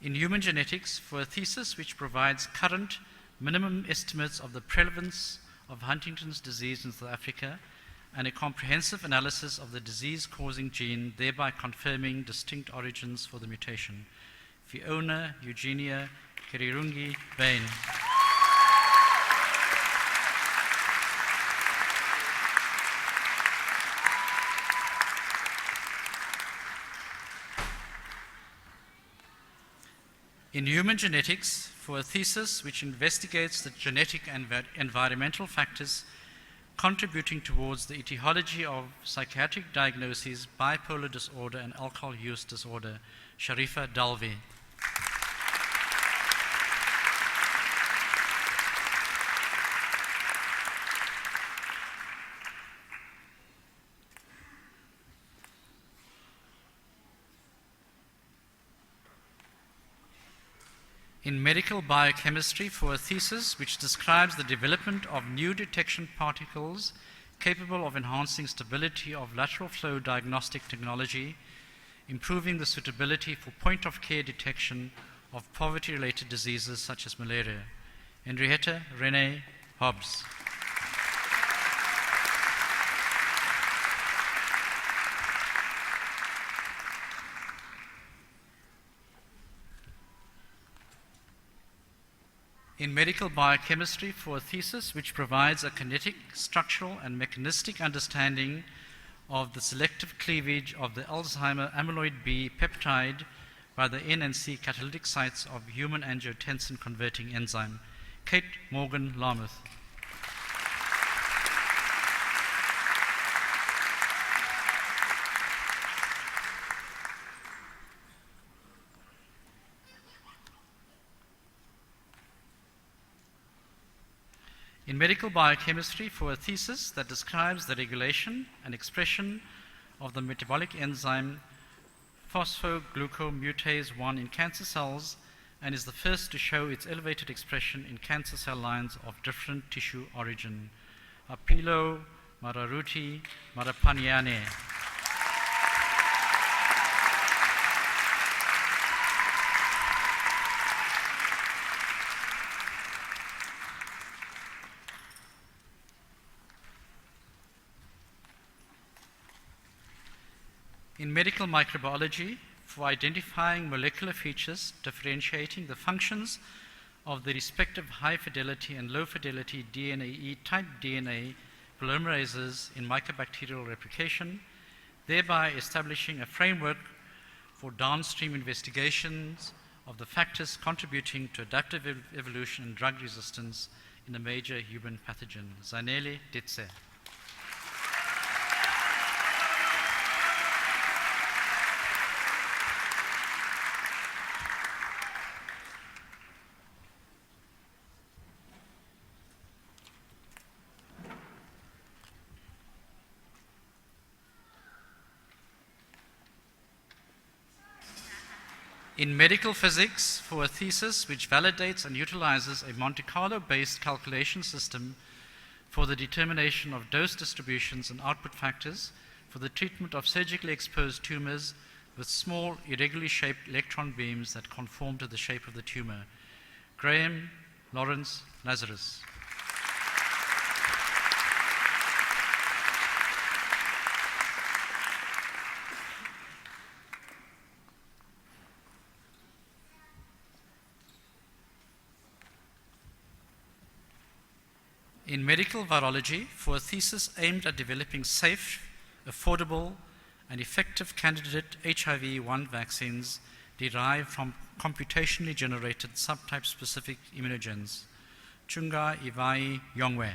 In human genetics, for a thesis which provides current minimum estimates of the prevalence of Huntington's disease in South Africa and a comprehensive analysis of the disease-causing gene, thereby confirming distinct origins for the mutation. Fiona Eugenia Kirirungi Bain. In human genetics, for a thesis which investigates the genetic and environmental factors contributing towards the etiology of psychiatric diagnoses, bipolar disorder, and alcohol use disorder, Sharifa Dalvi. In medical biochemistry, for a thesis which describes the development of new detection particles capable of enhancing stability of lateral flow diagnostic technology, improving the suitability for point-of-care detection of poverty-related diseases such as malaria. Henrietta Renee Hobbs. In medical biochemistry, for a thesis which provides a kinetic, structural, and mechanistic understanding of the selective cleavage of the Alzheimer amyloid B peptide by the N and C catalytic sites of human angiotensin converting enzyme. Kate Morgan Lameth. In medical biochemistry, for a thesis that describes the regulation and expression of the metabolic enzyme phosphoglucomutase 1 in cancer cells and is the first to show its elevated expression in cancer cell lines of different tissue origin. Apilo Mararuti Marapaniane. In medical microbiology, for identifying molecular features differentiating the functions of the respective high-fidelity and low-fidelity DNA-E type DNA polymerases in mycobacterial replication, thereby establishing a framework for downstream investigations of the factors contributing to adaptive evolution and drug resistance in a major human pathogen. Zanele Ditse. In medical physics, for a thesis which validates and utilizes a Monte Carlo-based calculation system for the determination of dose distributions and output factors for the treatment of surgically exposed tumors with small, irregularly shaped electron beams that conform to the shape of the tumor. Graham Lawrence Lazarus. In medical virology, for a thesis aimed at developing safe, affordable, and effective candidate HIV-1 vaccines derived from computationally generated subtype-specific immunogens. Chunga Ivai Yongwe.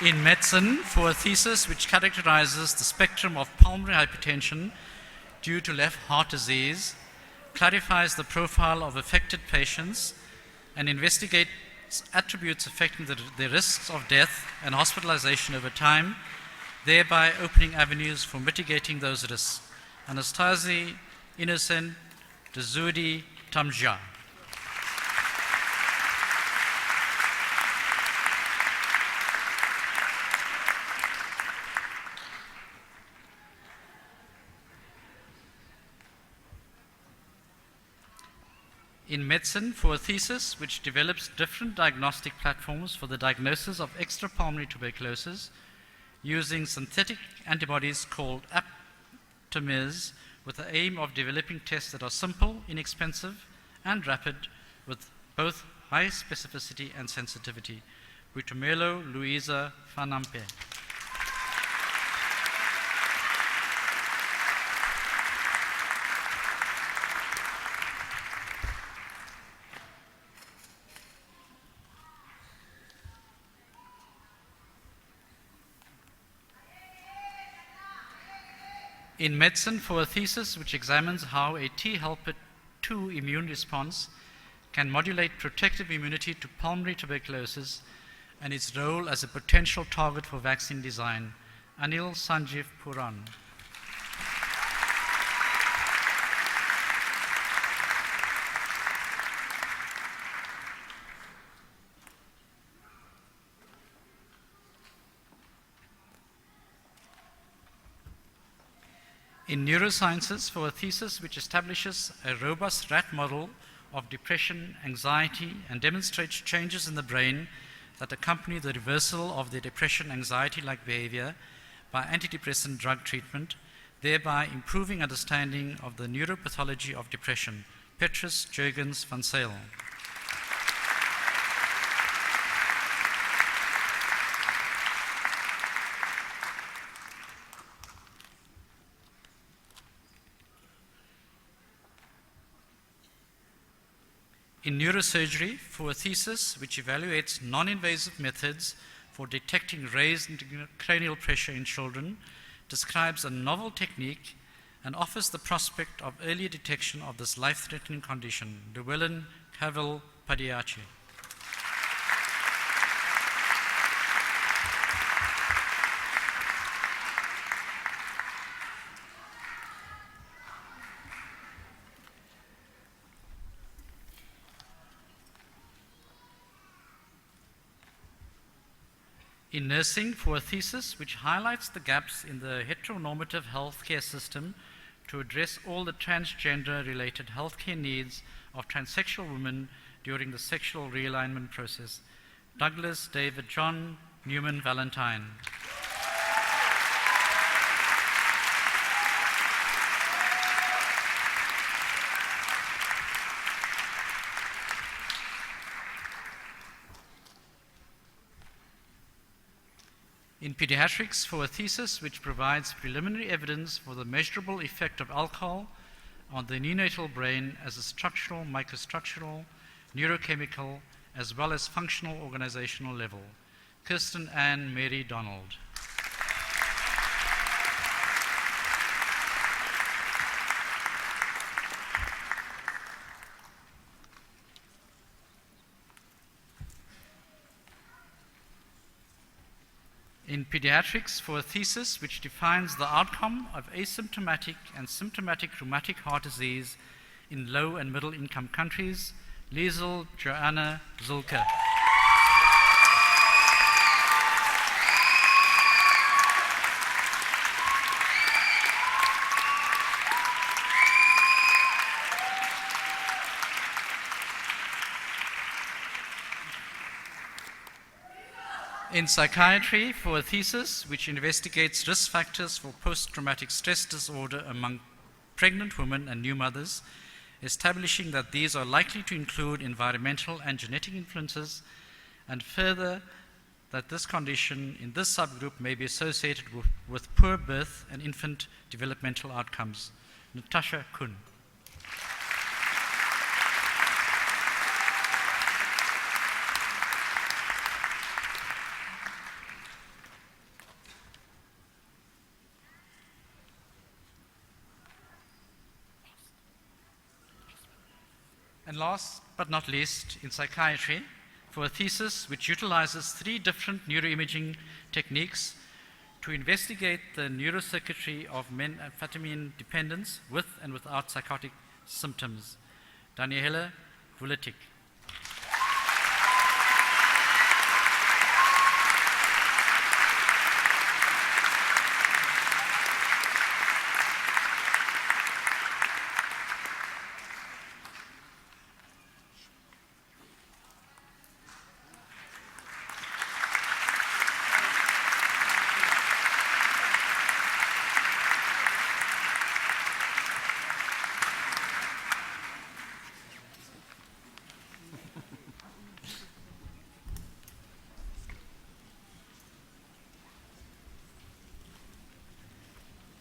in medicine for a thesis which characterizes the spectrum of pulmonary hypertension due to left heart disease, clarifies the profile of affected patients, and investigates attributes affecting the risks of death and hospitalization over time, thereby opening avenues for mitigating those risks. Anastasi Innocent Dazudi Tamja. In medicine for a thesis which develops different diagnostic platforms for the diagnosis of extrapulmonary tuberculosis using synthetic antibodies called aptamers with the aim of developing tests that are simple, inexpensive, and rapid with both high specificity and sensitivity. Butumelo Luisa Fanampe. In medicine for a thesis which examines how a T helper 2 immune response can modulate protective immunity to pulmonary tuberculosis and its role as a potential target for vaccine design. Anil Sanjeev Puran. In neurosciences for a thesis which establishes a robust rat model of depression, anxiety, and demonstrates changes in the brain that accompany the reversal of the depression, anxiety-like behavior by antidepressant drug treatment, thereby improving understanding of the neuropathology of depression. Petrus Jurgens van Zyl. In neurosurgery for a thesis which evaluates non-invasive methods for detecting raised cranial pressure in children, describes a novel technique and offers the prospect of earlier detection of this life-threatening condition. Llewellyn Cavill Padiachi. In nursing for a thesis which highlights the gaps in the heteronormative healthcare system to address all the transgender-related healthcare needs of transsexual women during the sexual realignment process. Douglas David John Newman Valentine. In pediatrics for a thesis which provides preliminary evidence for the measurable effect of alcohol on the neonatal brain as a structural, microstructural, neurochemical, as well as functional organizational level. Kirsten Ann Mary Donald. In pediatrics for a thesis which defines the outcome of asymptomatic and symptomatic rheumatic heart disease in low and middle income countries, Liesel Joanna Zulke. In psychiatry for a thesis which investigates risk factors for post-traumatic stress disorder among pregnant women and new mothers, establishing that these are likely to include environmental and genetic influences, and further that this condition in this subgroup may be associated with poor birth and infant developmental outcomes. Natasha Kuhn. And last but not least, in psychiatry, for a thesis which utilizes 3 different neuroimaging techniques to investigate the neurocircuitry of methamphetamine dependence with and without psychotic symptoms. Daniela Vuletic.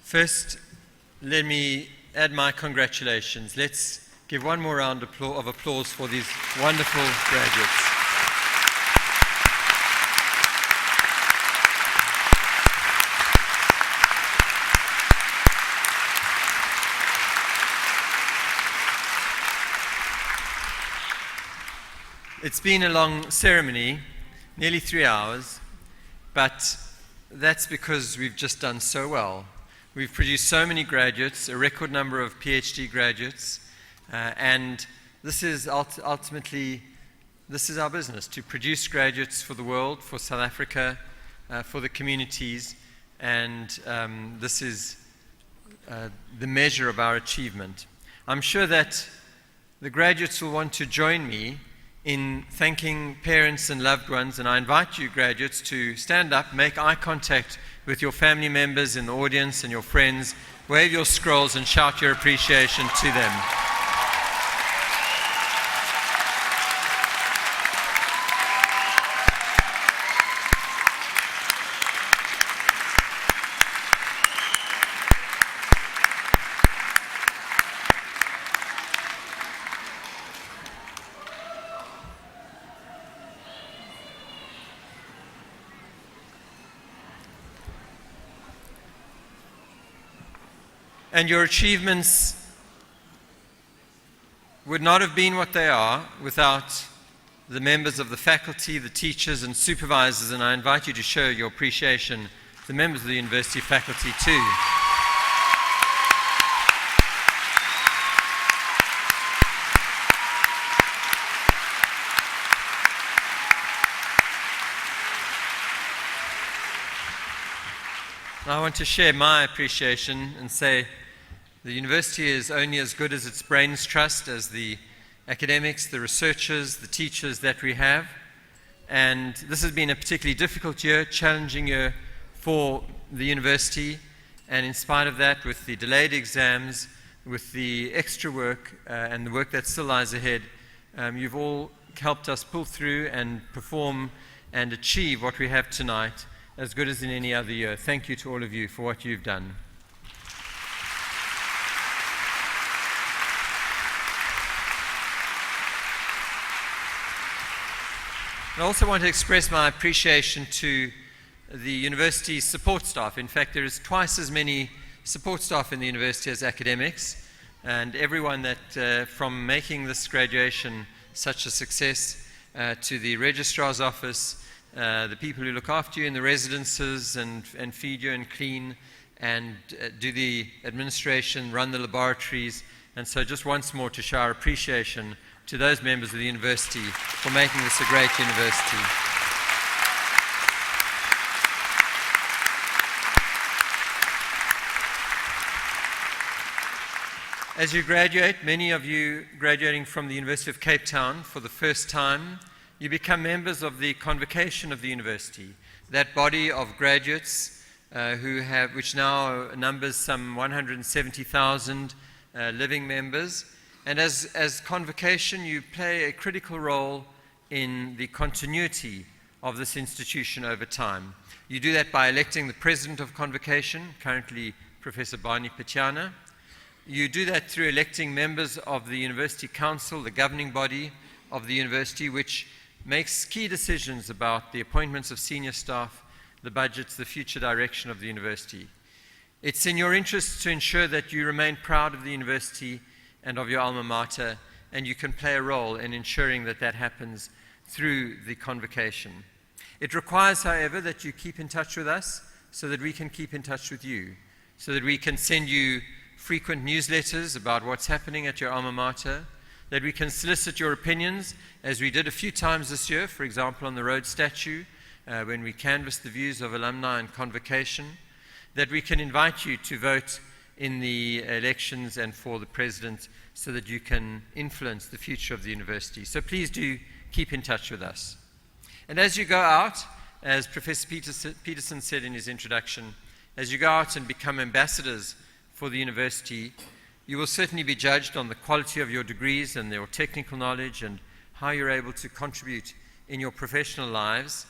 First, let me add my congratulations. Let's give one more round of applause for these wonderful graduates. It's been a long ceremony, nearly 3 hours, but that's because we've just done so well. We've produced so many graduates, a record number of PhD graduates, and this is ultimately, this is our business, to produce graduates for the world, for South Africa, for the communities, and this is the measure of our achievement. I'm sure that the graduates will want to join me in thanking parents and loved ones, and I invite you graduates to stand up, make eye contact with your family members in the audience and your friends, wave your scrolls and shout your appreciation to them. And your achievements would not have been what they are without the members of the faculty, the teachers and supervisors, and I invite you to show your appreciation to the members of the university faculty too. I want to share my appreciation and say the university is only as good as its brains trust, as the academics, the researchers, the teachers that we have. And this has been a particularly difficult year, challenging year for the university. And in spite of that, with the delayed exams, with the extra work and the work that still lies ahead, you've all helped us pull through and perform and achieve what we have tonight as good as in any other year. Thank you to all of you for what you've done. I also want to express my appreciation to the university's support staff. In fact, there is twice as many support staff in the university as academics, and everyone that from making this graduation such a success, to the registrar's office, the people who look after you in the residences and feed you and clean and do the administration, run the laboratories. And so just once more to show our appreciation to those members of the university for making this a great university. As you graduate, many of you graduating from the University of Cape Town for the first time, you become members of the convocation of the university, that body of graduates which now numbers some 170,000 living members. And as convocation, you play a critical role in the continuity of this institution over time. You do that by electing the president of convocation, currently Professor Barney Patiana. You do that through electing members of the University Council, the governing body of the university, which makes key decisions about the appointments of senior staff, the budgets, the future direction of the university. It's in your interest to ensure that you remain proud of the university and of your alma mater, and you can play a role in ensuring that that happens through the convocation. It requires, however, that you keep in touch with us so that we can keep in touch with you, so that we can send you frequent newsletters about what's happening at your alma mater, that we can solicit your opinions, as we did a few times this year, for example, on the Rhodes Statue, when we canvassed the views of alumni and convocation, that we can invite you to vote in the elections and for the president so that you can influence the future of the university. So please do keep in touch with us. And as you go out, as Professor Peterson said in his introduction, as you go out and become ambassadors for the university, you will certainly be judged on the quality of your degrees and your technical knowledge and how you're able to contribute in your professional lives.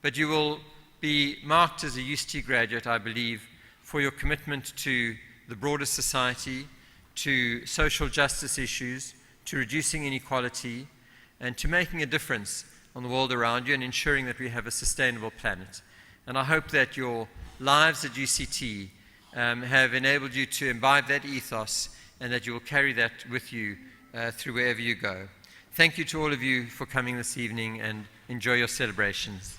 But you will be marked as a UCT graduate, I believe, for your commitment to the broader society, to social justice issues, to reducing inequality, and to making a difference on the world around you and ensuring that we have a sustainable planet. And I hope that your lives at UCT have enabled you to imbibe that ethos and that you will carry that with you through wherever you go. Thank you to all of you for coming this evening, and enjoy your celebrations.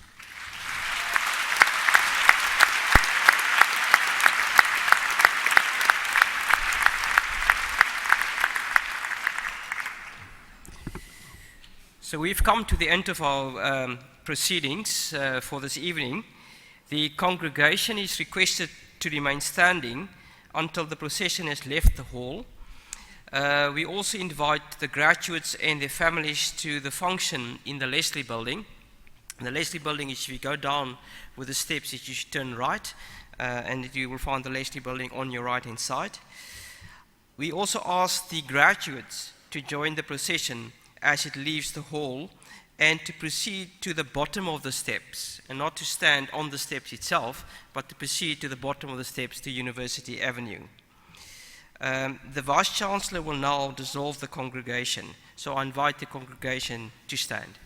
So we've come to the end of our proceedings for this evening. The congregation is requested to remain standing until the procession has left the hall. We also invite the graduates and their families to the function in the Leslie Building. The Leslie Building is, if you go down with the steps, you should turn right, and you will find the Leslie Building on your right-hand side. We also ask the graduates to join the procession as it leaves the hall and to proceed to the bottom of the steps, and not to stand on the steps itself, but to proceed to the bottom of the steps to University Avenue. The Vice-Chancellor will now dissolve the congregation, so I invite the congregation to stand.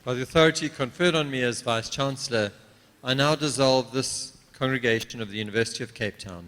By the authority conferred on me as Vice-Chancellor, I now dissolve this congregation of the University of Cape Town.